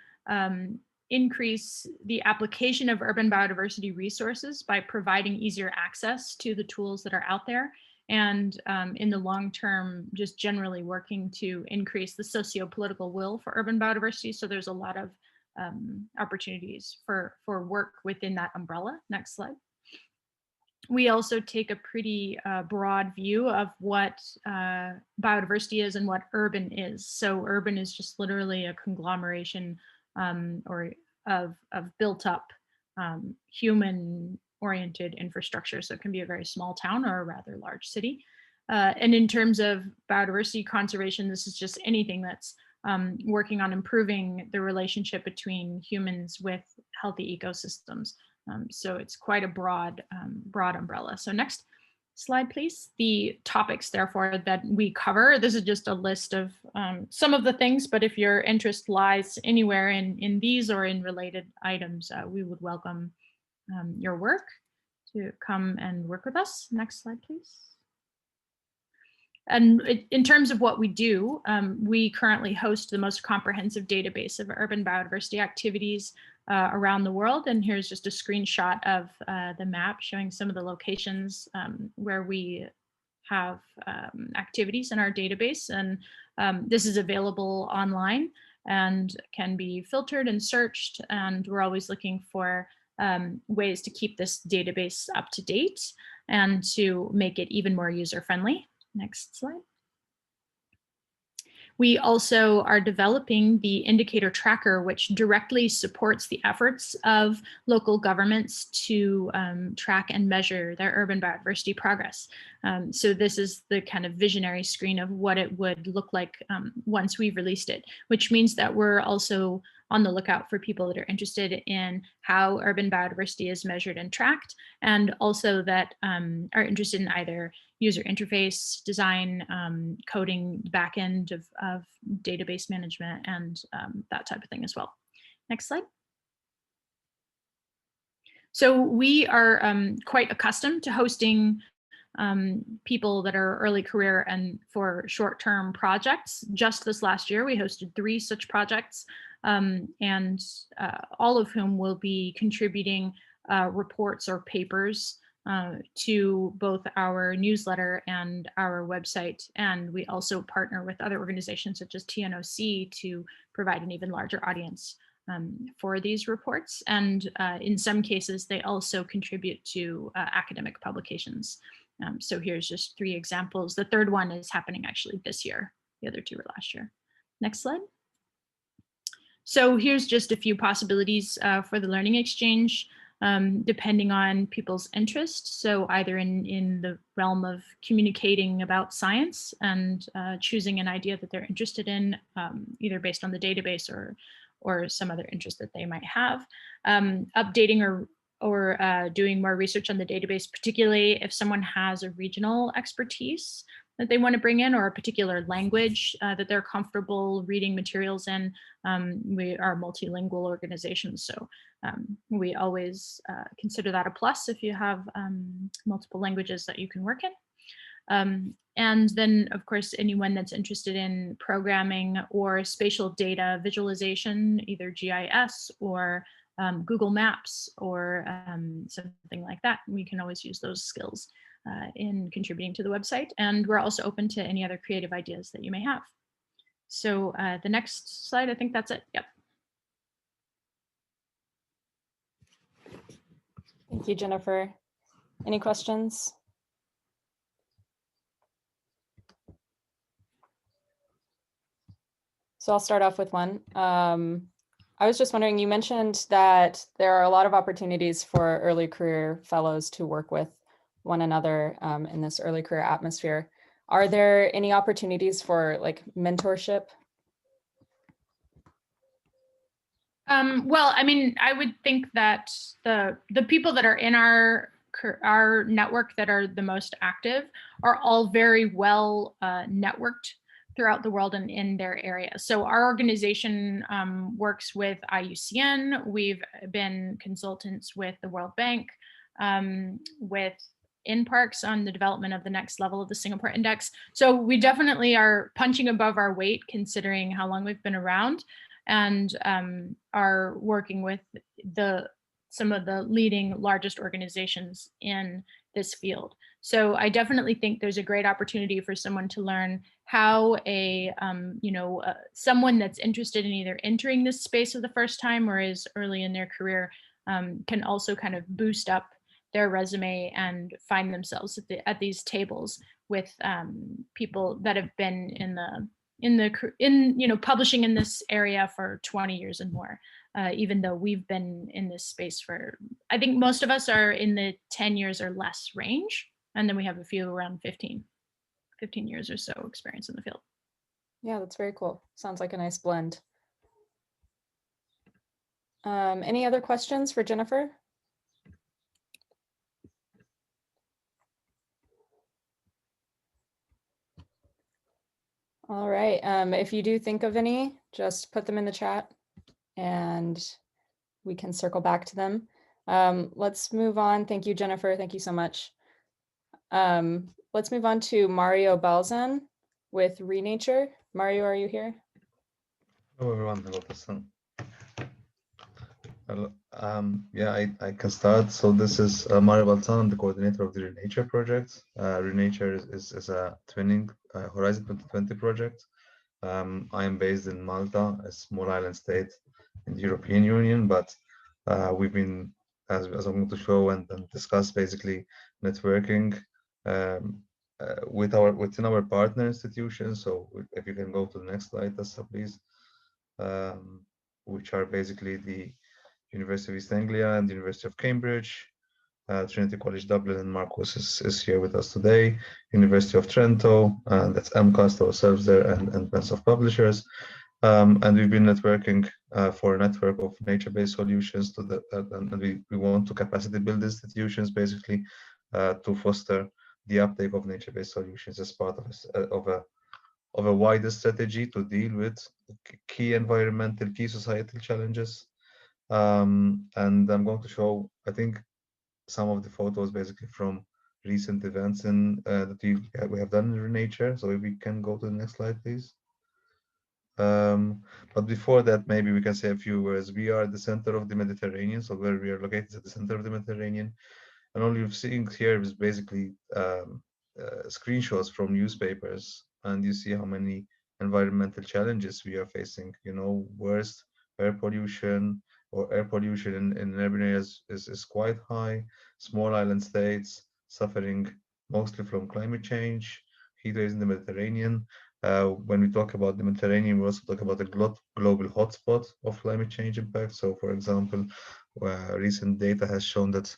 increase the application of urban biodiversity resources by providing easier access to the tools that are out there, and in the long term, just generally working to increase the socio-political will for urban biodiversity. So there's a lot of opportunities for work within that umbrella. Next slide. We also take a pretty broad view of what biodiversity is and what urban is. So urban is just literally a conglomeration of built up human-oriented infrastructure. So it can be a very small town or a rather large city. And in terms of biodiversity conservation, this is just anything that's working on improving the relationship between humans with healthy ecosystems. So it's quite a broad umbrella. So next slide, please. The topics, therefore, that we cover. This is just a list of some of the things, but if your interest lies anywhere in these or in related items, we would welcome your work to come and work with us. Next slide, please. And in terms of what we do, we currently host the most comprehensive database of urban biodiversity activities around the world. And here's just a screenshot of the map showing some of the locations where we have activities in our database. And this is available online and can be filtered and searched. And we're always looking for ways to keep this database up to date and to make it even more user-friendly. Next slide. We also are developing the indicator tracker, which directly supports the efforts of local governments to track and measure their urban biodiversity progress. So this is the kind of visionary screen of what it would look like once we've released it, which means that we're also on the lookout for people that are interested in how urban biodiversity is measured and tracked, and also that are interested in either user interface design, coding, back end of database management, and that type of thing as well. Next slide. So we are quite accustomed to hosting people that are early career and for short-term projects. Just this last year, we hosted 3 such projects, and all of whom will be contributing reports or papers to both our newsletter and our website. And we also partner with other organizations such as TNOC to provide an even larger audience for these reports. And in some cases, they also contribute to academic publications. So here's just 3 examples. The third one is happening actually this year. The other 2 were last year. Next slide. So here's just a few possibilities for the learning exchange, depending on people's interest. So either in the realm of communicating about science and choosing an idea that they're interested in, either based on the database or some other interest that they might have, updating or doing more research on the database, particularly if someone has a regional expertise that they want to bring in, or a particular language that they're comfortable reading materials in. We are a multilingual organization, so we always consider that a plus if you have multiple languages that you can work in. And then, of course, anyone that's interested in programming or spatial data visualization, either GIS or Google Maps or something like that, we can always use those skills in contributing to the website. And we're also open to any other creative ideas that you may have. So the next slide, I think that's it. Yep. Thank you, Jennifer. Any questions? So I'll start off with one. I was just wondering, you mentioned that there are a lot of opportunities for early career fellows to work with one another in this early career atmosphere. Are there any opportunities for like mentorship? Well, I mean, I would think that the people that are in our network that are the most active are all very well networked throughout the world and in their area. So our organization works with IUCN. We've been consultants with the World Bank, with InParks on the development of the next level of the Singapore Index. So we definitely are punching above our weight considering how long we've been around, and are working with some of the leading largest organizations in this field. So I definitely think there's a great opportunity for someone to learn how someone that's interested in either entering this space for the first time or is early in their career can also kind of boost up their resume and find themselves at these tables with people that have been in publishing in this area for 20 years and more, even though we've been in this space for, I think most of us are in the 10 years or less range. And then we have a few around 15 years or so experience in the field. Yeah, that's very cool. Sounds like a nice blend. Any other questions for Jennifer? All right, if you do think of any, just put them in the chat and we can circle back to them. Let's move on. Thank you, Jennifer. Thank you so much. Let's move on to Mario Balzan with Renature. Mario, are you here? Hello everyone, hello Hassan. Hello. Yeah, I can start. So this is Mario Balzan, I'm the coordinator of the Renature project. Renature is a twinning Horizon 2020 project. I am based in Malta, a small island state in the European Union, but we've been, as I'm going to show and discuss, basically networking within our partner institutions. So if you can go to the next slide, Tessa, please, which are basically the University of East Anglia and the University of Cambridge, Trinity College Dublin, and Marcos is here with us today, University of Trento, and that's MCAST ourselves there, and Bench of Publishers. And we've been networking for a network of nature-based solutions to and we want to capacity build institutions basically to foster the uptake of nature-based solutions as part of a wider strategy to deal with key environmental, key societal challenges. And I'm going to show, I think, some of the photos basically from recent events in that we have done in Renature. So if we can go to the next slide, please. But before that, maybe we can say a few words. We are at the center of the Mediterranean, so where we are located at the center of the Mediterranean. And all you're seeing here is basically screenshots from newspapers, and you see how many environmental challenges we are facing. You know, worst air pollution or air pollution in urban areas is quite high. Small island states suffering mostly from climate change, heat waves in the Mediterranean. When we talk about the Mediterranean, we also talk about the global hotspot of climate change impact. So, for example, recent data has shown that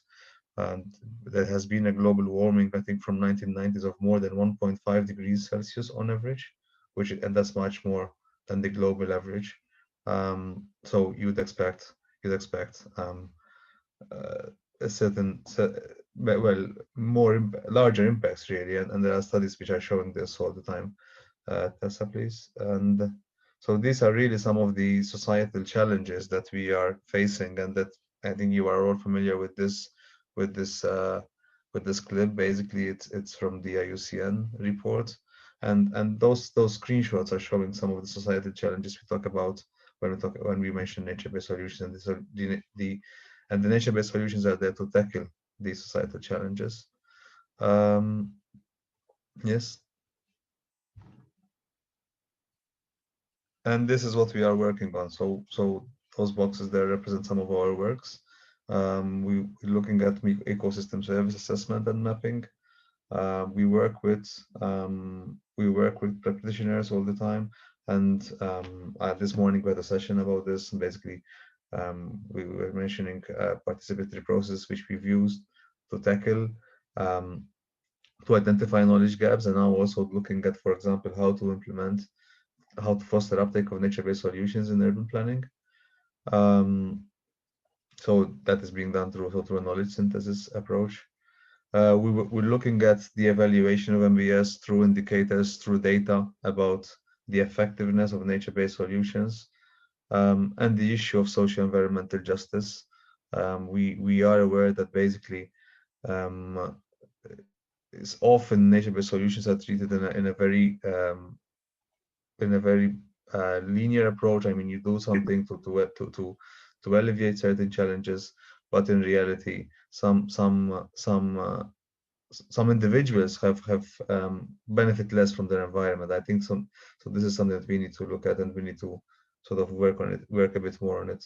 there has been a global warming, I think, from 1990s of more than 1.5 degrees Celsius on average, and that's much more than the global average. So you'd expect a certain, larger impacts really, and there are studies which are showing this all the time. Tessa, please. And so these are really some of the societal challenges that we are facing, and that I think you are all familiar with this clip. Basically, it's from the IUCN report, and those screenshots are showing some of the societal challenges we talk about when we mention nature-based solutions, and the nature-based solutions are there to tackle these societal challenges. Yes. And this is what we are working on. So those boxes there represent some of our works. We're looking at ecosystem service assessment and mapping. We work with practitioners all the time. And this morning we had a session about this. And basically, we were mentioning participatory process which we've used to tackle to identify knowledge gaps, and now also looking at, for example, how to foster uptake of nature-based solutions in urban planning. So that is being done through a knowledge synthesis approach. We're looking at the evaluation of MBS through indicators, through data about the effectiveness of nature-based solutions, and the issue of social environmental justice. We are aware that basically it's often nature-based solutions are treated in a very linear approach. I mean, you do something to alleviate certain challenges, but in reality, some individuals have benefit less from their environment. I think so this is something that we need to look at, and we need to sort of work a bit more on it.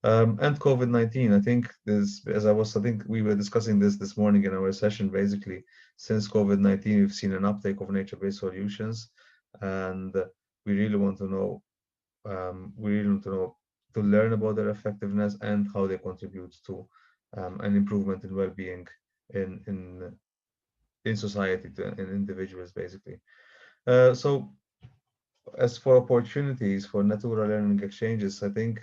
And COVID-19, I think I think we were discussing this morning in our session. Basically, since COVID-19, we've seen an uptake of nature-based solutions, and we really want to know, to learn about their effectiveness and how they contribute to an improvement in well-being in society, in individuals, basically. So as for opportunities for NATURA learning exchanges, I think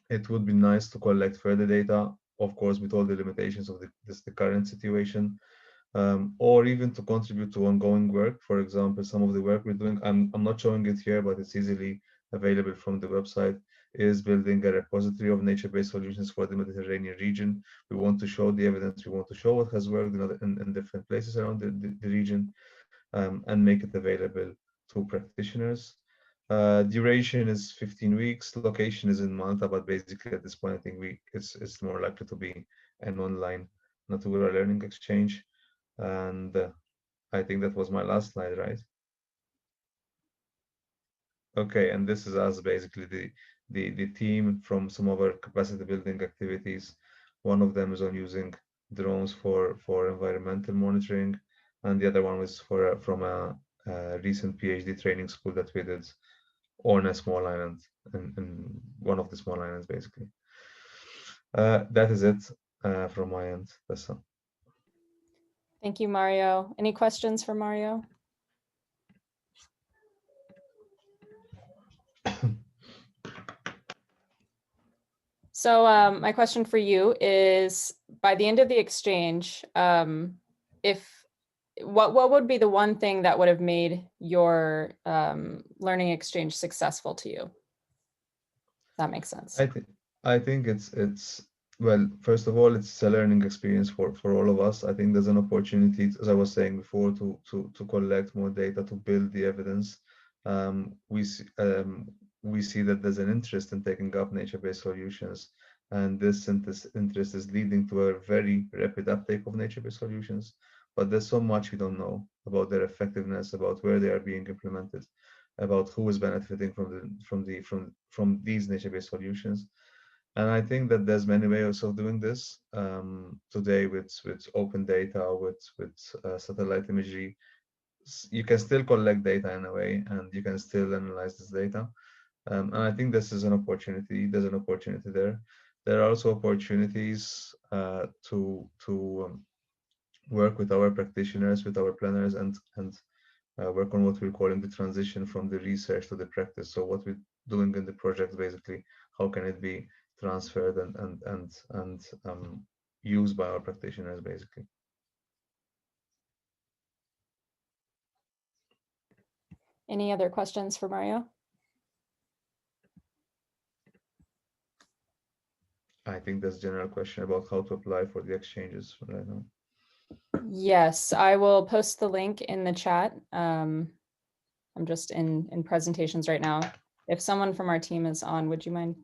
it would be nice to collect further data, of course, with all the limitations of the current situation, or even to contribute to ongoing work. For example, some of the work we're doing, I'm not showing it here, but it's easily available from the website, is building a repository of nature-based solutions for the Mediterranean region. We want to show the evidence, we want to show what has worked in different places around the region, and make it available to practitioners. Duration is 15 weeks. Location is in Malta, but basically at this point, I think it's more likely to be an online NATURA learning exchange. And I think that was my last slide, right? Okay, and this is us, basically the team from some of our capacity building activities. One of them is on using drones for environmental monitoring, and the other one was from a recent PhD training school that we did on a small island, in one of the small islands, basically. That is it from my end. That's all. Thank you, Mario. Any questions for Mario? So my question for you is, by the end of the exchange, what would be the one thing that would have made your learning exchange successful to you? That makes sense. I think it's well, first of all, it's a learning experience for all of us. I think there's an opportunity, as I was saying before, to collect more data, to build the evidence. We see that there's an interest in taking up nature-based solutions, and this interest is leading to a very rapid uptake of nature-based solutions. But there's so much we don't know about their effectiveness, about where they are being implemented, about who is benefiting from these nature-based solutions. And I think that there's many ways of doing this today with open data, with satellite imagery. You can still collect data in a way, and you can still analyze this data. And I think this is an opportunity. There's an opportunity there. There are also opportunities to work with our practitioners, with our planners, and work on what we're calling the transition from the research to the practice. So what we're doing in the project, basically, how can it be transferred and used by our practitioners, basically. Any other questions for Mario? I think there's a general question about how to apply for the exchanges right now. Yes, I will post the link in the chat. I'm just in presentations right now. If someone from our team is on, would you mind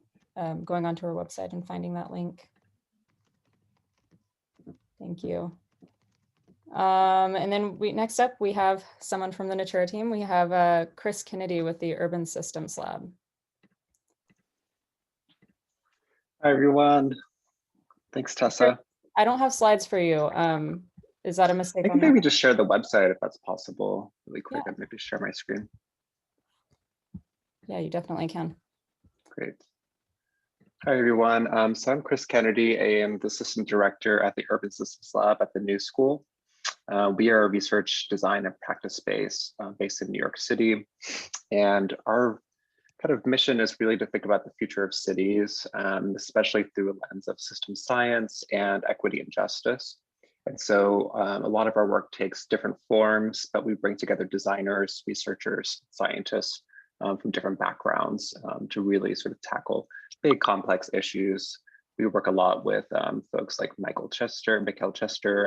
going onto our website and finding that link? Thank you. And then next up, we have someone from the NATURA team. We have Chris Kennedy with the Urban Systems Lab. Hi, everyone. Thanks, Tessa. I don't have slides for you. Is that a mistake? I can maybe just share the website if that's possible really quick. Yeah. I'd maybe share my screen. Yeah, you definitely can. Great. Hi, everyone. So I'm Chris Kennedy. I am the System Director at the Urban Systems Lab at the New School. We are a research, design, and practice space based in New York City. And our kind of mission is really to think about the future of cities, especially through a lens of system science and equity and justice. And so a lot of our work takes different forms, but we bring together designers, researchers, scientists from different backgrounds to really sort of tackle big complex issues. We work a lot with folks like Michael Chester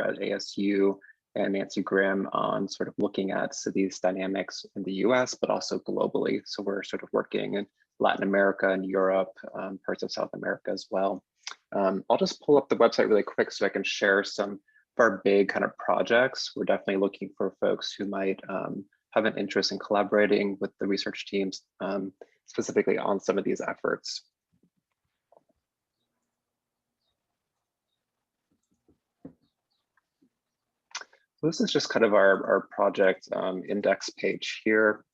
at ASU, and Nancy Grimm on sort of looking at cities dynamics in the US, but also globally. So we're sort of working in Latin America and Europe, parts of South America as well. I'll just pull up the website really quick so I can share some of our big kind of projects. We're definitely looking for folks who might have an interest in collaborating with the research teams, specifically on some of these efforts. So this is just kind of our project index page here.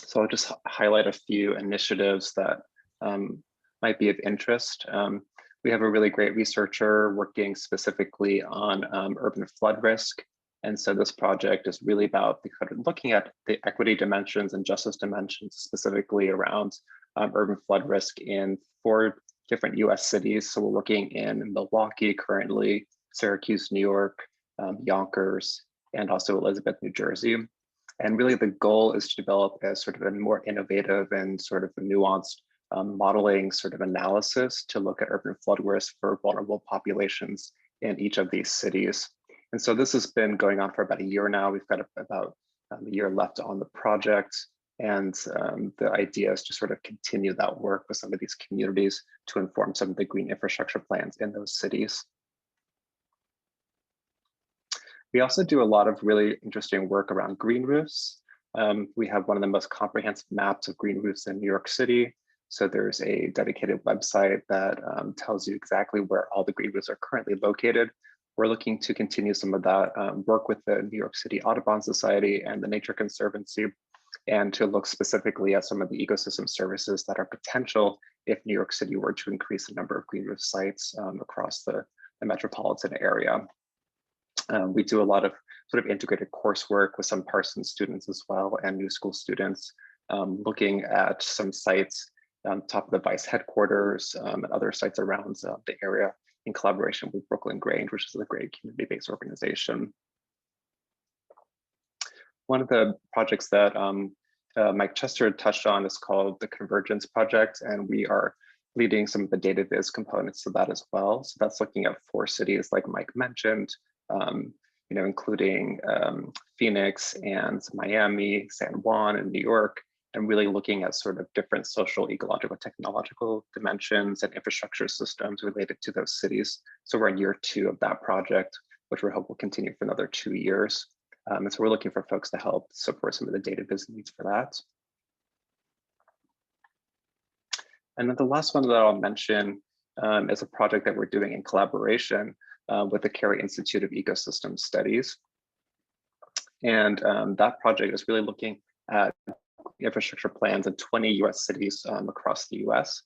So I'll just highlight a few initiatives that might be of interest. We have a really great researcher working specifically on urban flood risk. And so this project is really about looking at the equity dimensions and justice dimensions, specifically around urban flood risk in 4 different US cities. So we're working in Milwaukee currently, Syracuse, New York, Yonkers, and also Elizabeth, New Jersey. And really the goal is to develop a sort of a more innovative and sort of a nuanced modeling sort of analysis to look at urban flood risk for vulnerable populations in each of these cities. And so this has been going on for about a year now. We've got about a year left on the project. And the idea is to sort of continue that work with some of these communities to inform some of the green infrastructure plans in those cities. We also do a lot of really interesting work around green roofs. We have one of the most comprehensive maps of green roofs in New York City. So there's a dedicated website that tells you exactly where all the green roofs are currently located. We're looking to continue some of that work with the New York City Audubon Society and the Nature Conservancy, and to look specifically at some of the ecosystem services that are potential if New York City were to increase the number of green roof sites across the metropolitan area. We do a lot of sort of integrated coursework with some Parsons students as well and New School students, looking at some sites top of the Vice headquarters and other sites around the area in collaboration with Brooklyn Grange, which is a great community-based organization. One of the projects that Mike Chester touched on is called the Convergence Project, and we are leading some of the data viz components to that as well. So that's looking at 4 cities like Mike mentioned, including Phoenix and Miami, San Juan, and New York, and really looking at sort of different social, ecological, technological dimensions and infrastructure systems related to those cities. So we're in year 2 of that project, which we hope will continue for another 2 years. And so we're looking for folks to help support some of the data viz needs for that. And then the last one that I'll mention is a project that we're doing in collaboration with the Carey Institute of Ecosystem Studies. And that project is really looking at infrastructure plans in 20 US cities across the US.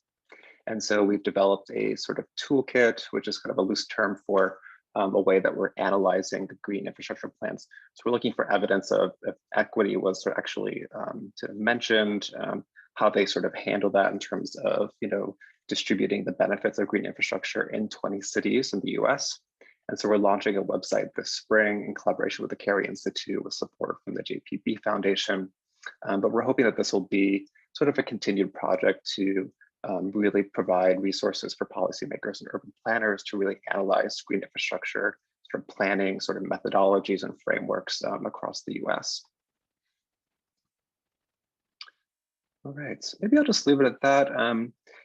And so we've developed a sort of toolkit, which is kind of a loose term for a way that we're analyzing the green infrastructure plans. So we're looking for evidence of if equity was sort of actually mentioned, how they sort of handle that in terms of, distributing the benefits of green infrastructure in 20 cities in the US. And so we're launching a website this spring in collaboration with the Carey Institute with support from the JPB Foundation. But we're hoping that this will be sort of a continued project to really provide resources for policymakers and urban planners to really analyze green infrastructure sort of planning, sort of methodologies and frameworks across the US. All right, maybe I'll just leave it at that.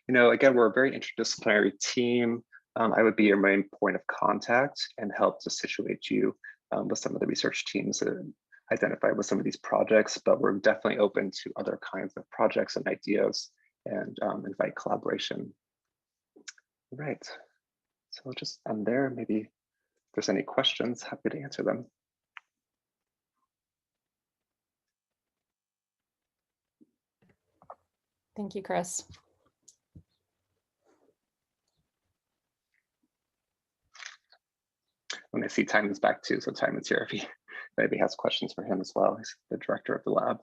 Again, we're a very interdisciplinary team. I would be your main point of contact and help to situate you with some of the research teams that identify with some of these projects, but we're definitely open to other kinds of projects and ideas and invite collaboration. All right, so I'll just end there. Maybe if there's any questions, happy to answer them. Thank you, Chris. when I see Timon's back too. So Timon's here if anybody has questions for him as well. He's the director of the lab.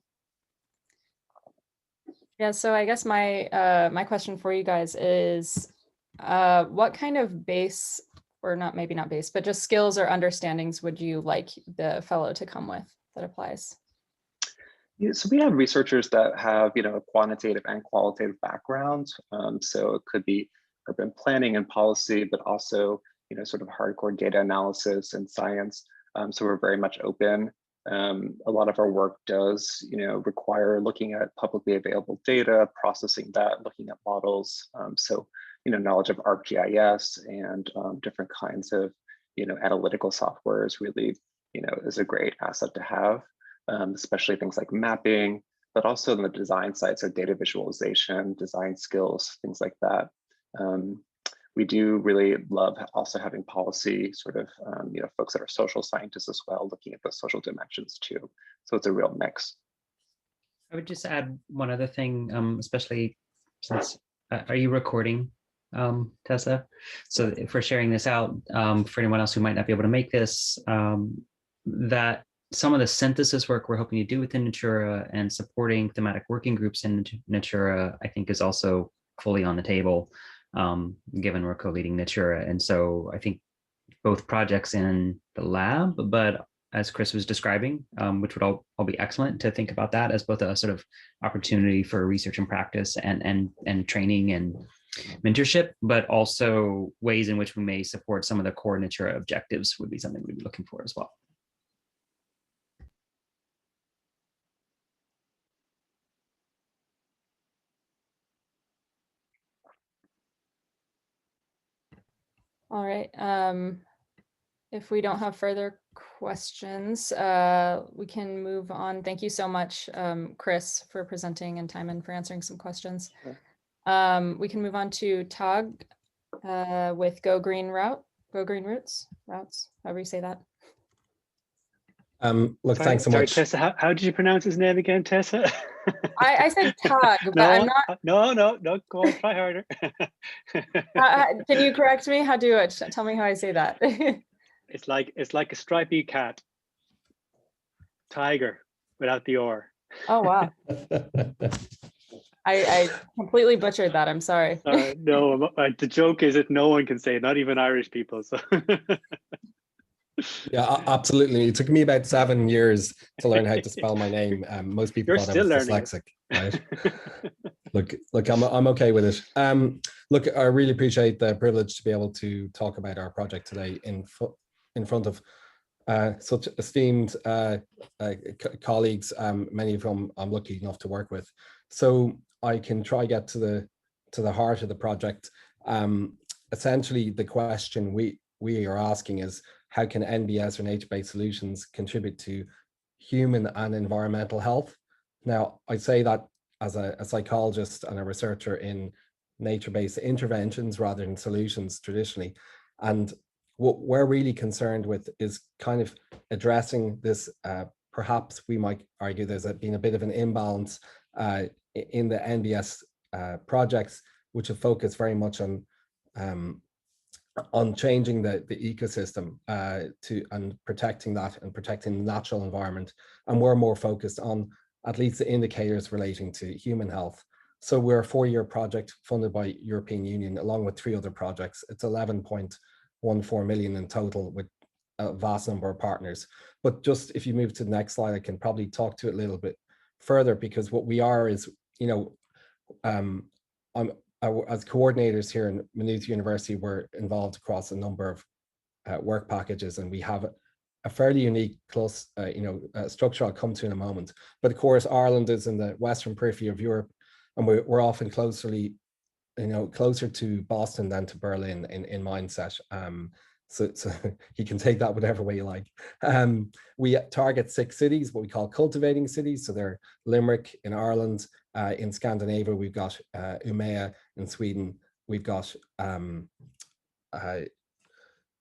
Yeah, so I guess my my question for you guys is, what kind of base, or maybe not base, but just skills or understandings would you like the fellow to come with that applies? Yeah, so we have researchers that have, a quantitative and qualitative background. So it could be urban planning and policy, but also, sort of hardcore data analysis and science. So we're very much open. A lot of our work does, require looking at publicly available data, processing that, looking at models. So, knowledge of ArcGIS and different kinds of, analytical software is really, is a great asset to have. Especially things like mapping, but also on the design side, so data visualization, design skills, things like that. We do really love also having policy sort of, folks that are social scientists as well, looking at the social dimensions too. So it's a real mix. I would just add one other thing, especially since, are you recording, Tessa? So if we're sharing this out, for anyone else who might not be able to make this, that some of the synthesis work we're hoping to do within NATURA and supporting thematic working groups in NATURA, I think is also fully on the table, given we're co-leading NATURA. And so I think both projects in the lab, but as Chris was describing, which would all be excellent to think about that as both a sort of opportunity for research and practice and training and mentorship, but also ways in which we may support some of the core NATURA objectives would be something we'd be looking for as well. All right. If we don't have further questions, we can move on. Thank you so much, Chris, for presenting, and Timon for answering some questions. Sure. We can move on to Tag with Go Green Roots, however you say that. Look, thanks so much. Tessa, how did you pronounce his name again, Tessa? I said Tag, but I'm not. No, go on, try harder. Can you correct me? How do it? Tell me how I say that. It's like a stripy cat. Tiger without the R. Oh, wow. I completely butchered that. I'm sorry. No, the joke is that no one can say it, not even Irish people. So. Yeah, absolutely. It took me about 7 years to learn how to spell my name. Most people thought I was dyslexic, right? Look, I'm okay with it. Look, I really appreciate the privilege to be able to talk about our project today in front of such esteemed colleagues, many of whom I'm lucky enough to work with. So I can try get to the heart of the project. Essentially, the question we are asking is, how can NBS or nature-based solutions contribute to human and environmental health? Now, I say that as a psychologist and a researcher in nature-based interventions rather than solutions traditionally. And what we're really concerned with is kind of addressing this, perhaps we might argue there's been a bit of an imbalance in the NBS projects, which have focused very much on changing the ecosystem and protecting that and protecting the natural environment. And we're more focused on at least the indicators relating to human health. So we're a 4-year project funded by European Union along with 3 other projects. It's 11.14 million in total with a vast number of partners. But just if you move to the next slide, I can probably talk to it a little bit further, because what we are is, as coordinators here in Maynooth University, we're involved across a number of work packages, and we have a fairly unique structure I'll come to in a moment. But of course, Ireland is in the western periphery of Europe, and we're often closer to Boston than to Berlin in mindset. So you can take that whatever way you like. We target 6 cities, what we call cultivating cities. So they're Limerick in Ireland. In Scandinavia, we've got Umeå in Sweden. We've got Umeå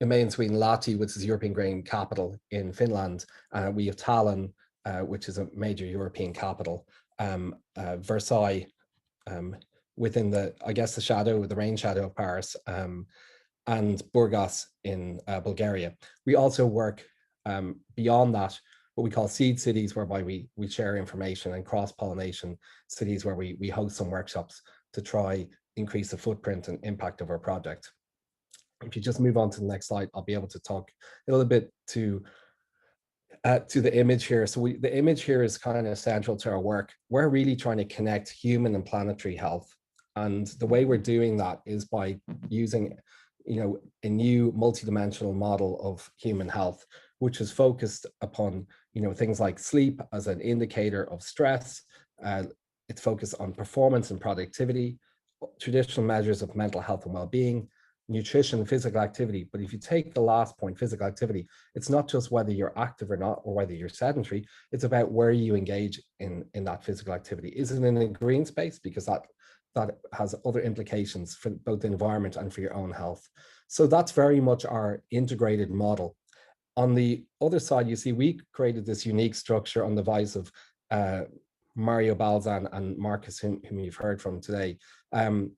in Sweden, Lahti, which is European grain capital in Finland. We have Tallinn, which is a major European capital. Versailles, within the rain shadow of Paris. and Burgas in Bulgaria. We also work beyond that, what we call seed cities, whereby we share information, and cross-pollination cities where we host some workshops to try increase the footprint and impact of our project. If you just move on to the next slide, I'll be able to talk a little bit to the image here. So the image here is kind of central to our work. We're really trying to connect human and planetary health. And the way we're doing that is by using, a new multidimensional model of human health, which is focused upon, things like sleep as an indicator of stress. It's focused on performance and productivity, traditional measures of mental health and well-being, nutrition, physical activity. But if you take the last point, physical activity, it's not just whether you're active or not, or whether you're sedentary, it's about where you engage in that physical activity. Is it in a green space? Because that has other implications for both the environment and for your own health. So that's very much our integrated model. On the other side, you see, we created this unique structure on the advice of Mario Balzan and Marcus, whom you've heard from today. And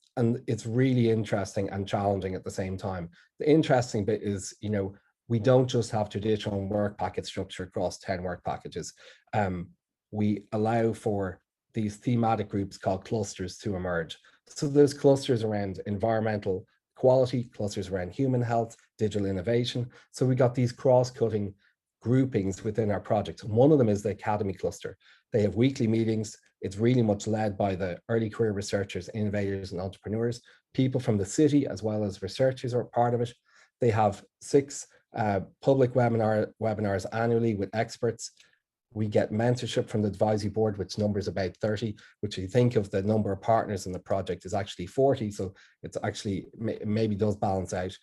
it's really interesting and challenging at the same time. The interesting bit is, we don't just have traditional work package structure across 10 work packages. We allow for these thematic groups called clusters to emerge. So there's clusters around environmental quality, clusters around human health, digital innovation. So we got these cross-cutting groupings within our project. One of them is the Academy cluster. They have weekly meetings. It's really much led by the early career researchers, innovators, and entrepreneurs. People from the city as well as researchers are part of it. They have 6 public webinars annually with experts. We get mentorship from the advisory board, which numbers about 30, which you think of the number of partners in the project is actually 40. So it's actually maybe does balance out.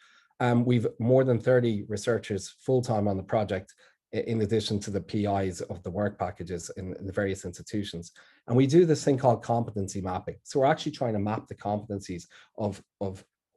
We've more than 30 researchers full-time on the project, in addition to the PIs of the work packages in the various institutions. And we do this thing called competency mapping. So we're actually trying to map the competencies of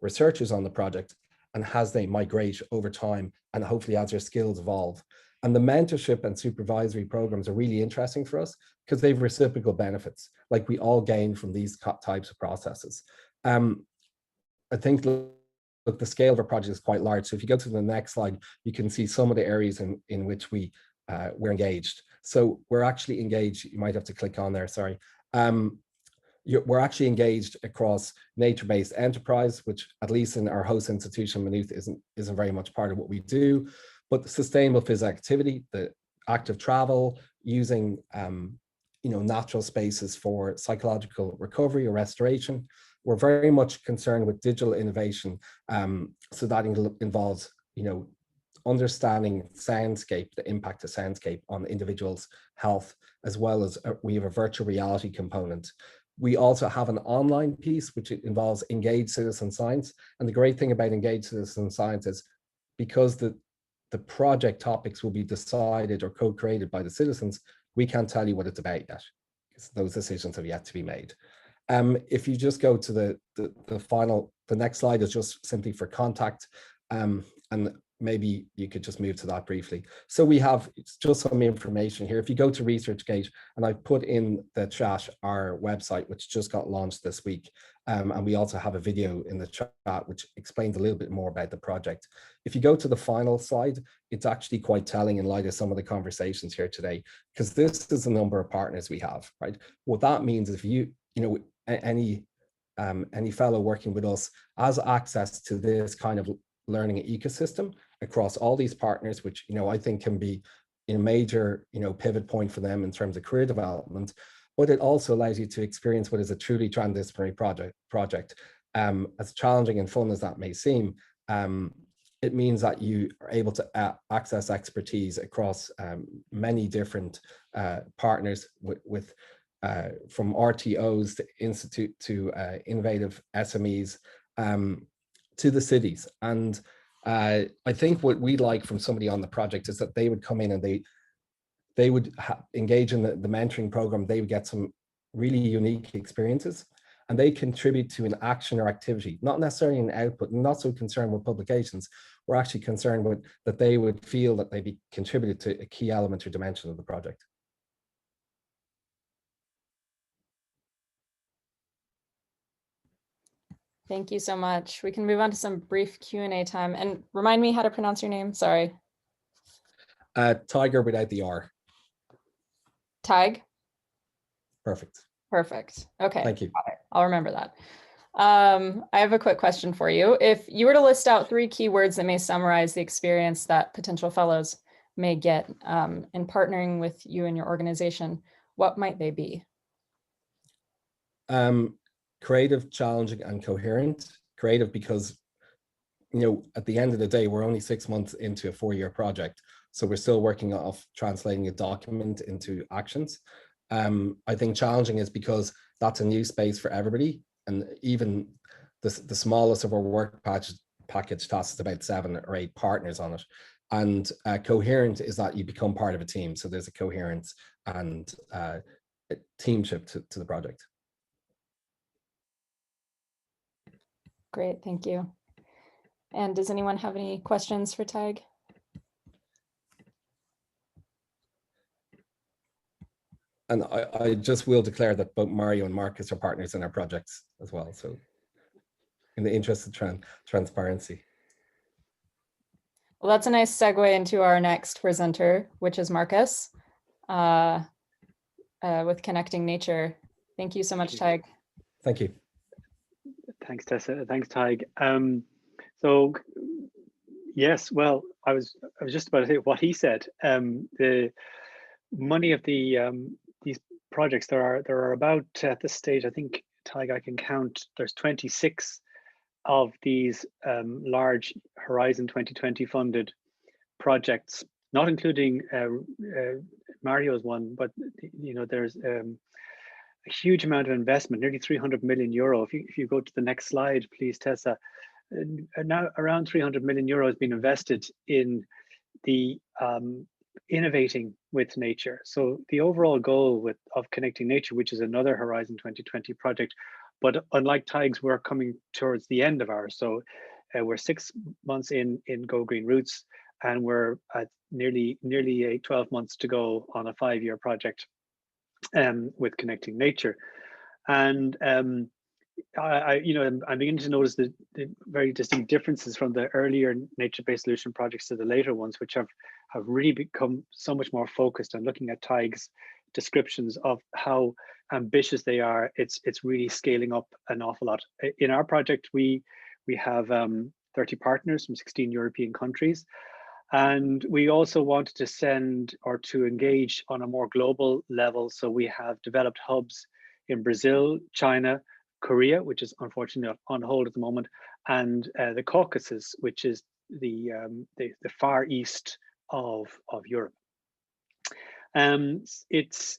researchers on the project, and as they migrate over time, and hopefully as their skills evolve. And the mentorship and supervisory programs are really interesting for us because they have reciprocal benefits, like we all gain from these types of processes. I think, look, the scale of our project is quite large. So if you go to the next slide, you can see some of the areas in which we're engaged. So we're actually engaged, you might have to click on there, sorry. We're actually engaged across nature-based enterprise, which at least in our host institution, Maynooth, isn't very much part of what we do. But the sustainable physical activity, the active travel, using natural spaces for psychological recovery or restoration. We're very much concerned with digital innovation. So that involves, understanding soundscape, the impact of soundscape on individuals' health, as well as we have a virtual reality component. We also have an online piece, which involves engaged citizen science. And the great thing about engaged citizen science is because the project topics will be decided or co-created by the citizens, we can't tell you what it's about yet, because those decisions have yet to be made. If you just go to the next slide is just simply for contact, and maybe you could just move to that briefly. So we have just some information here. If you go to ResearchGate, and I've put in the chat our website, which just got launched this week, and we also have a video in the chat which explains a little bit more about the project. If you go to the final slide, it's actually quite telling in light of some of the conversations here today, because this is the number of partners we have, right? What that means is if any fellow working with us has access to this kind of learning ecosystem across all these partners, which I think can be a major pivot point for them in terms of career development, but it also allows you to experience what is a truly transdisciplinary project. As challenging and fun as that may seem, it means that you are able to access expertise across many different partners with from RTOs to institute to innovative SMEs to the cities. And I think what we'd like from somebody on the project is that they would come in and they would engage in the mentoring program. They would get some really unique experiences, and they contribute to an action or activity, not necessarily an output. We're not so concerned with publications. We're actually concerned with that they would feel that they be contributed to a key element or dimension of the project. Thank you so much. We can move on to some brief Q&A time. And remind me how to pronounce your name. Sorry. Tiger without the R. Tig? Perfect. Perfect. Okay. Thank you. I'll remember that. I have a quick question for you. If you were to list out 3 keywords that may summarize the experience that potential fellows may get in partnering with you and your organization, what might they be? Creative, challenging, and coherent. Creative because, you know, at the end of the day, we're only 6 months into a 4-year project. So we're still working off translating a document into actions. I think challenging is because that's a new space for everybody. And even the smallest of our work package tasks about 7 or 8 partners on it. And coherent is that you become part of a team. So there's a coherence and a teamship to the project. Great, thank you. And does anyone have any questions for Tig? And I just will declare that both Mario and Marcus are partners in our projects as well. So in the interest of transparency. Well, that's a nice segue into our next presenter, which is Marcus with Connecting Nature. Thank you so much, Tig. Thank you. Thanks, Tessa. Thanks, Tig. So yes, well, I was just about to say what he said. The money of the these projects, there are about at this stage, I think, Tig, I can count, there's 26 of these large Horizon 2020 funded projects, not including Mario's one, but you know, there's a huge amount of investment, nearly 300 million euro. If you go to the next slide, please, Tessa. Now around 300 million euro has been invested in the innovating with nature. So the overall goal of Connecting Nature, which is another Horizon 2020 project, but unlike Tig's, we're coming towards the end of ours. So we're 6 months in Go Green Roots, and we're at nearly 12 months to go on a 5-year project with Connecting Nature. And I'm beginning to notice the very distinct differences from the earlier nature-based solution projects to the later ones, which have really become so much more focused on looking at Tig's descriptions of how ambitious they are. It's really scaling up an awful lot. In our project, we have 30 partners from 16 European countries. And we also wanted to send or to engage on a more global level. So we have developed hubs in Brazil, China, Korea, which is unfortunately on hold at the moment, and the Caucasus, which is the far east of Europe. It's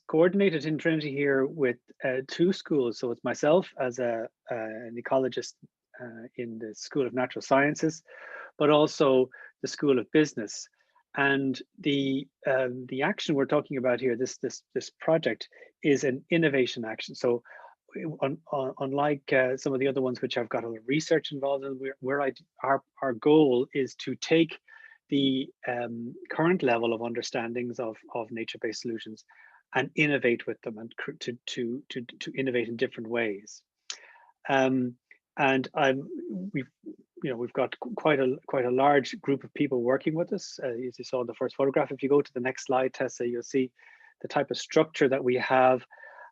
coordinated in Trinity here with 2 schools. So it's myself as an ecologist in the School of Natural Sciences, but also the School of Business. And the action we're talking about here, this project, is an innovation action. So unlike some of the other ones which have got a lot of research involved in, our goal is to take the current level of understandings of nature-based solutions and innovate with them, and to innovate in different ways. And we've got quite a large group of people working with us. As you saw in the first photograph, if you go to the next slide, Tessa, you'll see the type of structure that we have.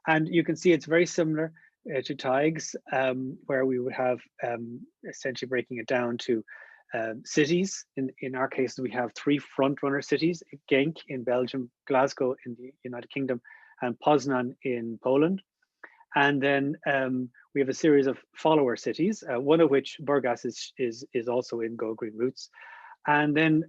And you can see it's very similar to Tig's, where we would have essentially breaking it down to cities. In our case, we have 3 front-runner cities: Genk in Belgium, Glasgow in the United Kingdom, and Poznan in Poland. And then we have a series of follower cities, one of which, Burgas, is also in Go Green Roots. And then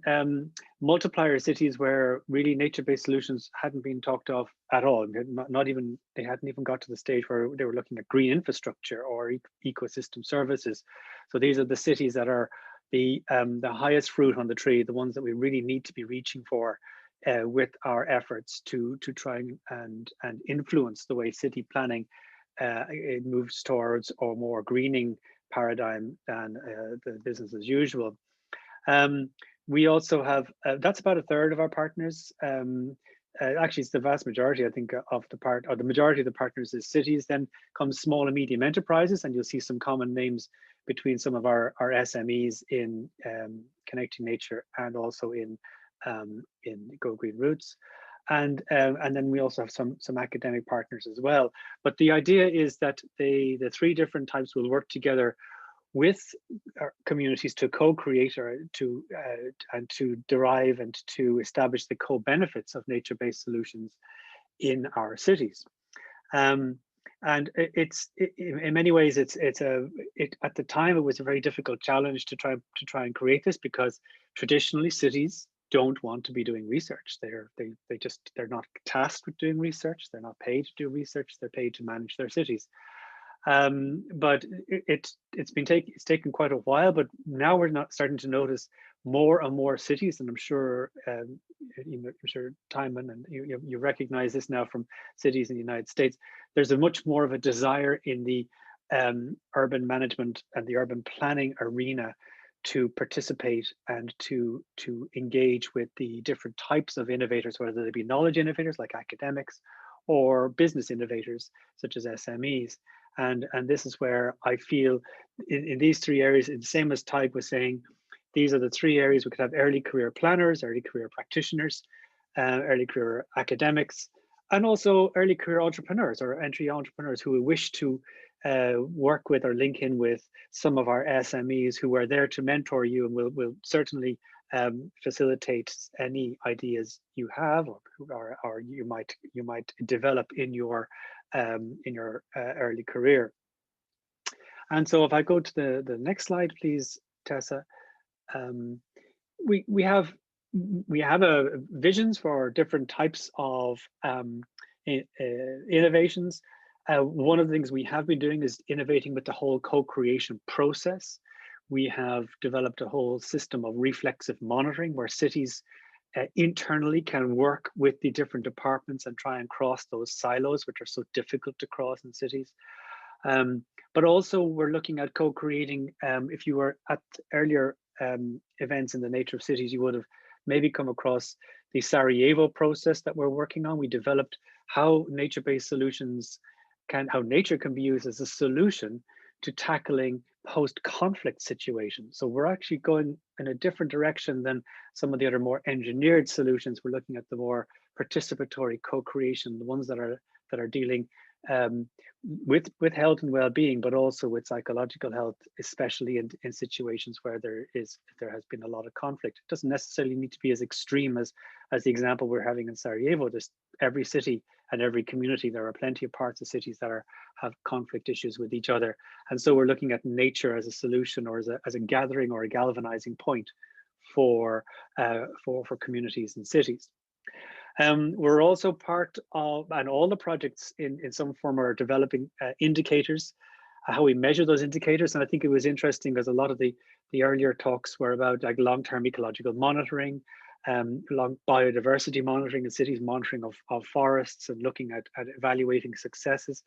multiplier cities where really nature-based solutions hadn't been talked of at all. They hadn't even got to the stage where they were looking at green infrastructure or ecosystem services. So these are the cities that are the highest fruit on the tree, the ones that we really need to be reaching for with our efforts to try and influence the way city planning it moves towards a more greening paradigm than the business as usual. We also have, that's about 1/3 of our partners. actually it's the vast majority, I think, of the majority of the partners is cities. Then comes small and medium enterprises, and you'll see some common names between some of our SMEs in Connecting Nature and also in Go Green Roots. And then we also have some academic partners as well. But the idea is that the three different types will work together with our communities to co-create or and to derive and to establish the co-benefits of nature-based solutions in our cities. And in many ways at the time it was a very difficult challenge to try and create this, because traditionally cities don't want to be doing research. They're not tasked with doing research. They're not paid to do research. They're paid to manage their cities. But it's taken quite a while. But now we're not starting to notice more and more cities, and I'm sure Timon and you recognize this now from cities in the United States. There's a much more of a desire in the urban management and the urban planning arena to participate and to engage with the different types of innovators, whether they be knowledge innovators like academics or business innovators such as SMEs. And this is where I feel in these three areas, it's the same as Tig was saying, these are the three areas we could have: early career planners, early career practitioners, early career academics, and also early career entrepreneurs or entry entrepreneurs who wish to work with or link in with some of our SMEs who are there to mentor you, and will certainly facilitate any ideas you have or you might develop in your early career. And so if I go to the next slide, please, Tessa. We have visions for different types of innovations. One of the things we have been doing is innovating with the whole co-creation process. We have developed a whole system of reflexive monitoring where cities internally can work with the different departments and try and cross those silos, which are so difficult to cross in cities. But also we're looking at co-creating. If you were at earlier events in the Nature of Cities, you would have maybe come across the Sarajevo process that we're working on. We developed how nature-based solutions how nature can be used as a solution to tackling post-conflict situations. So we're actually going in a different direction than some of the other more engineered solutions. We're looking at the more participatory co-creation, the ones that are dealing with health and well-being, but also with psychological health, especially in situations where there has been a lot of conflict. It doesn't necessarily need to be as extreme as the example we're having in Sarajevo. There's every city and every community, there are plenty of parts of cities that have conflict issues with each other. And so we're looking at nature as a solution or as a gathering or a galvanizing point for communities and cities. We're also part of, and all the projects in some form are developing indicators, how we measure those indicators. And I think it was interesting because a lot of the earlier talks were about like long-term ecological monitoring, long biodiversity monitoring in cities, monitoring of forests, and looking at evaluating successes.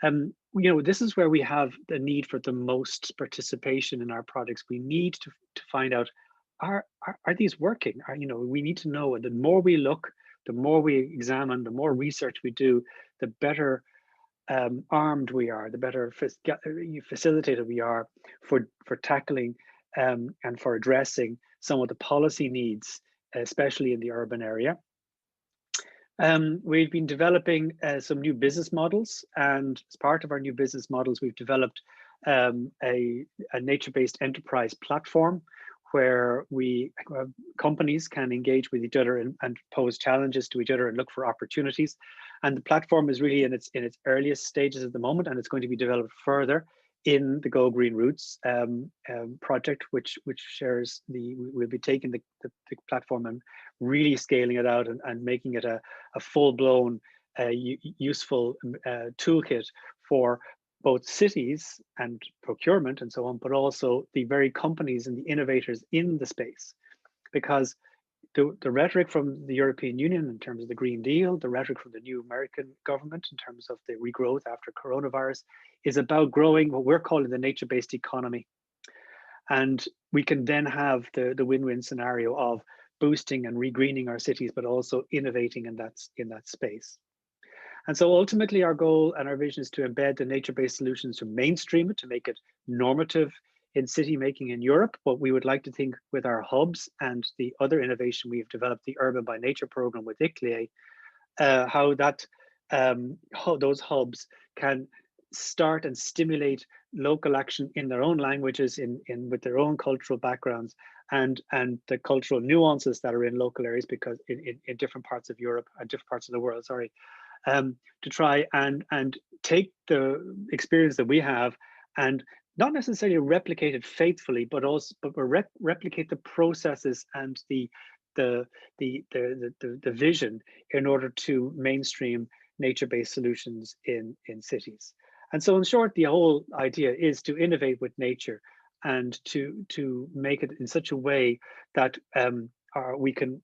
This is where we have the need for the most participation in our projects. We need to find out, are these working? We need to know, and the more we look, the more we examine, the more research we do, the better armed we are, the better facilitated we are for tackling and for addressing some of the policy needs, especially in the urban area. We've been developing some new business models, and as part of our new business models, we've developed a nature-based enterprise platform where companies can engage with each other and pose challenges to each other and look for opportunities. And the platform is really in its earliest stages at the moment, and it's going to be developed further in the Go Green Roots project, which shares we'll be taking the platform and really scaling it out and making it a full-blown useful toolkit for both cities and procurement and so on, but also the very companies and the innovators in the space. Because the rhetoric from the European Union in terms of the Green Deal, the rhetoric from the new American government in terms of the regrowth after coronavirus is about growing what we're calling the nature-based economy. And we can then have the win-win scenario of boosting and regreening our cities, but also innovating in that space. And so ultimately our goal and our vision is to embed the nature-based solutions, to mainstream it, to make it normative in city making in Europe. What we would like to think with our hubs and the other innovation we've developed, the Urban by Nature program with ICLEI, how those hubs can start and stimulate local action in their own languages, with their own cultural backgrounds, and the cultural nuances that are in local areas, because in different parts of Europe and different parts of the world, sorry, to try and take the experience that we have and not necessarily replicate it faithfully, but replicate the processes and the vision in order to mainstream nature-based solutions in cities. And so in short, the whole idea is to innovate with nature and to make it in such a way that we can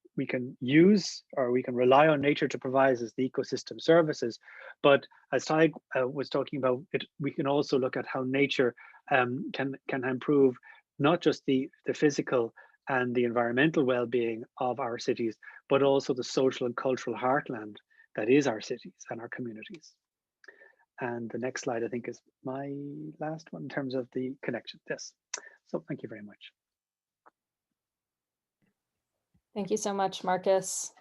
use, or we can rely on nature to provide us the ecosystem services. But as Ty was talking about, we can also look at how nature can improve not just the physical and the environmental well-being of our cities, but also the social and cultural heartland that is our cities and our communities. And the next slide, I think, is my last one in terms of the connection. Yes. So thank you very much. Thank you so much, Marcus.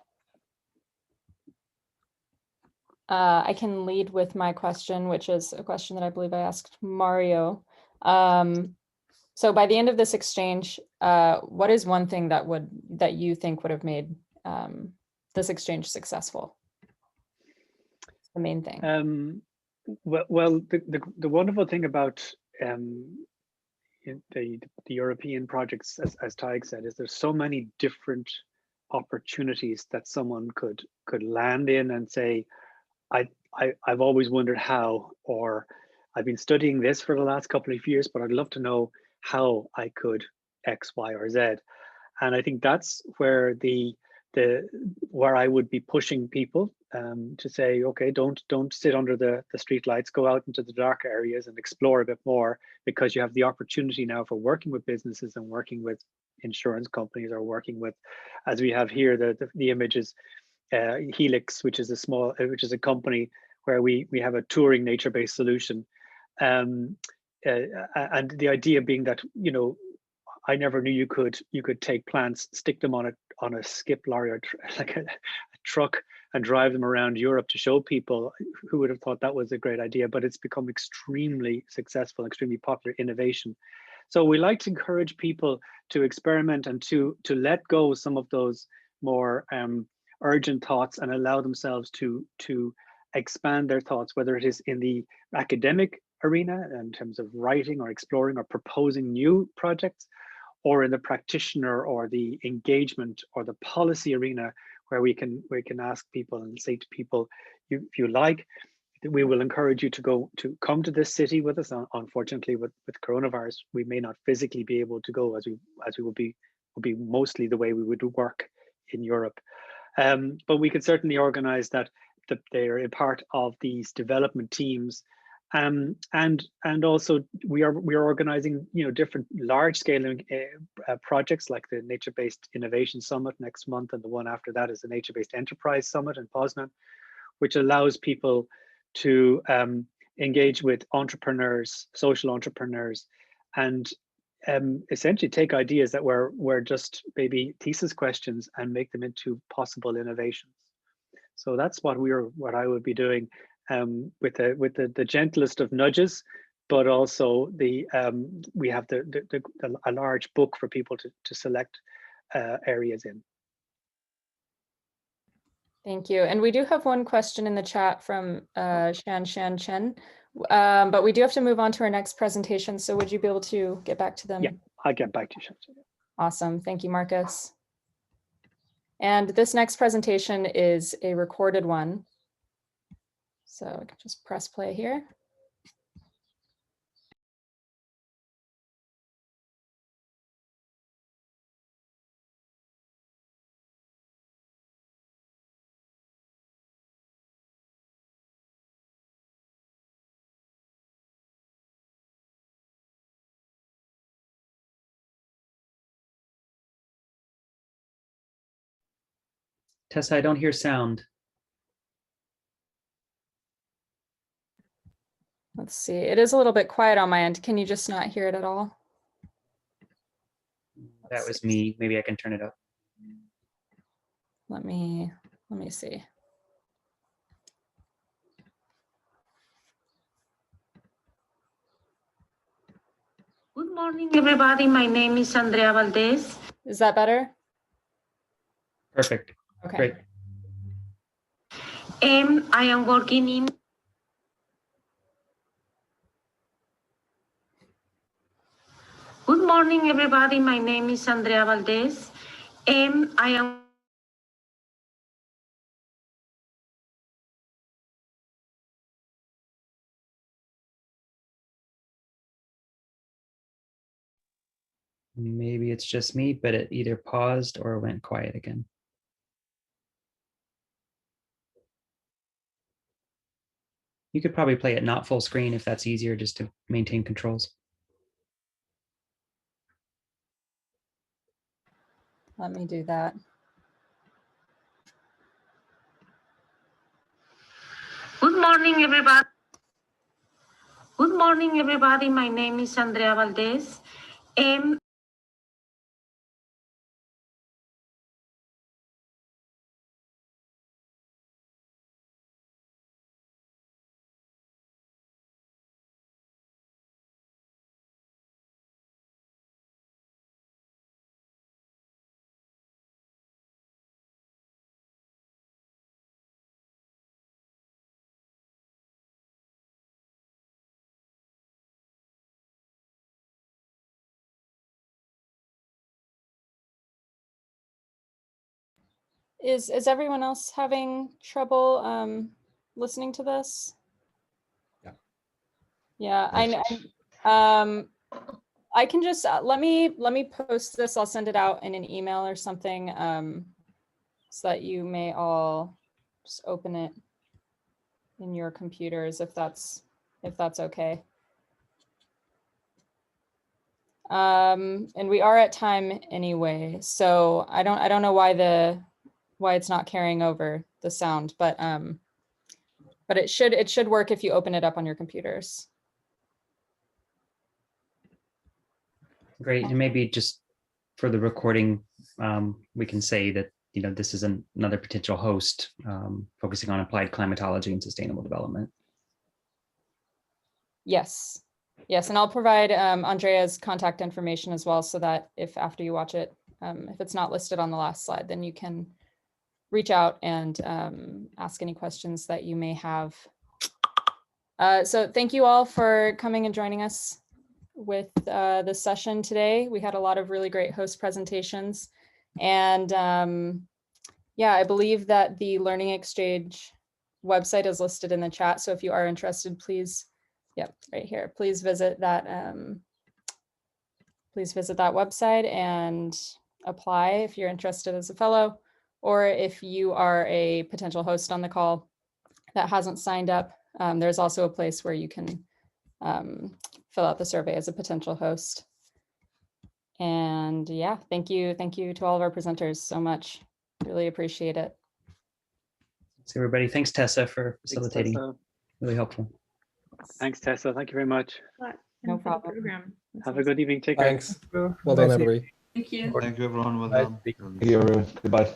I can lead with my question, which is a question that I believe I asked Mario. So by the end of this exchange, what is one thing that you think would have made this exchange successful? The main thing. Well, the wonderful thing about the European projects, as Taig said, is there's so many different opportunities that someone could land in and say, I've always wondered how, or I've been studying this for the last couple of years, but I'd love to know how I could X, Y, or Z. And I think that's where where I would be pushing people to say, okay, don't sit under the street lights, go out into the dark areas and explore a bit more, because you have the opportunity now for working with businesses and working with insurance companies, or working with, as we have here, the images, Helix, which is a company where we have a touring nature-based solution. And the idea being that, you know, I never knew you could take plants, stick them on a skip lorry or like a truck, and drive them around Europe to show people. Who would have thought that was a great idea? But it's become extremely successful, extremely popular innovation. So we like to encourage people to experiment and to let go some of those more urgent thoughts and allow themselves to expand their thoughts, whether it is in the academic arena in terms of writing or exploring or proposing new projects, or in the practitioner or the engagement or the policy arena, where we can ask people and say to people, if you like, we will encourage you to come to this city with us. Unfortunately, with coronavirus, we may not physically be able to go, as we will be mostly the way we would work in Europe. But we could certainly organize that they're a part of these development teams. And also we are organizing, you know, different large scale projects like the Nature-Based Innovation Summit next month, and the one after that is the Nature-Based Enterprise Summit in Poznan, which allows people to engage with entrepreneurs, social entrepreneurs, and essentially take ideas that were just maybe thesis questions and make them into possible innovations. So that's what I would be doing. With the gentlest of nudges, but also we have a large book for people to select areas in. Thank you. And we do have one question in the chat from Shan Chen, but we do have to move on to our next presentation. So would you be able to get back to them? Yeah, I'll get back to you, Shan. Awesome. Thank you, Marcus. And this next presentation is a recorded one. So I can just press play here. Tessa, I don't hear sound. Let's see. It is a little bit quiet on my end. Can you just not hear it at all? That was me. Maybe I can turn it up. Let me see. Good morning, everybody. My name is Andrea Valdez. Is that better? Perfect. Okay. Great. I am working in Good morning, everybody. My name is Andrea Valdez. I am Maybe it's just me, but it either paused or went quiet again. You could probably play it not full screen if that's easier, just to maintain controls. Let me do that. Good morning, everybody. Good morning, everybody. My name is Andrea Valdez. Is everyone else having trouble listening to this? Yeah. Yeah, I know. I can just let me post this. I'll send it out in an email or something, so that you may all just open it in your computers if that's okay. And we are at time anyway, so I don't know why it's not carrying over the sound, but it should work if you open it up on your computers. Great. And maybe just for the recording, we can say that, this is another potential host focusing on applied climatology and sustainable development. Yes. Yes, and I'll provide Andrea's contact information as well, so that if after you watch it, if it's not listed on the last slide, then you can reach out and ask any questions that you may have. So thank you all for coming and joining us with this session today. We had a lot of really great host presentations, and yeah, I believe that the Learning Exchange website is listed in the chat. So if you are interested, please, yep, right here, please visit that website and apply if you're interested as a fellow, or if you are a potential host on the call that hasn't signed up, there's also a place where you can fill out the survey as a potential host. And yeah, thank you to all of our presenters so much. Really appreciate it. So everybody, thanks Tessa for facilitating. Tessa. Really helpful. Thanks, Tessa. Thank you very much. No problem. Have a good evening. Take care. Thanks. Well done, everybody. Thank you. Thank you, everyone. Well Bye. done. Thank you, everyone. Goodbye.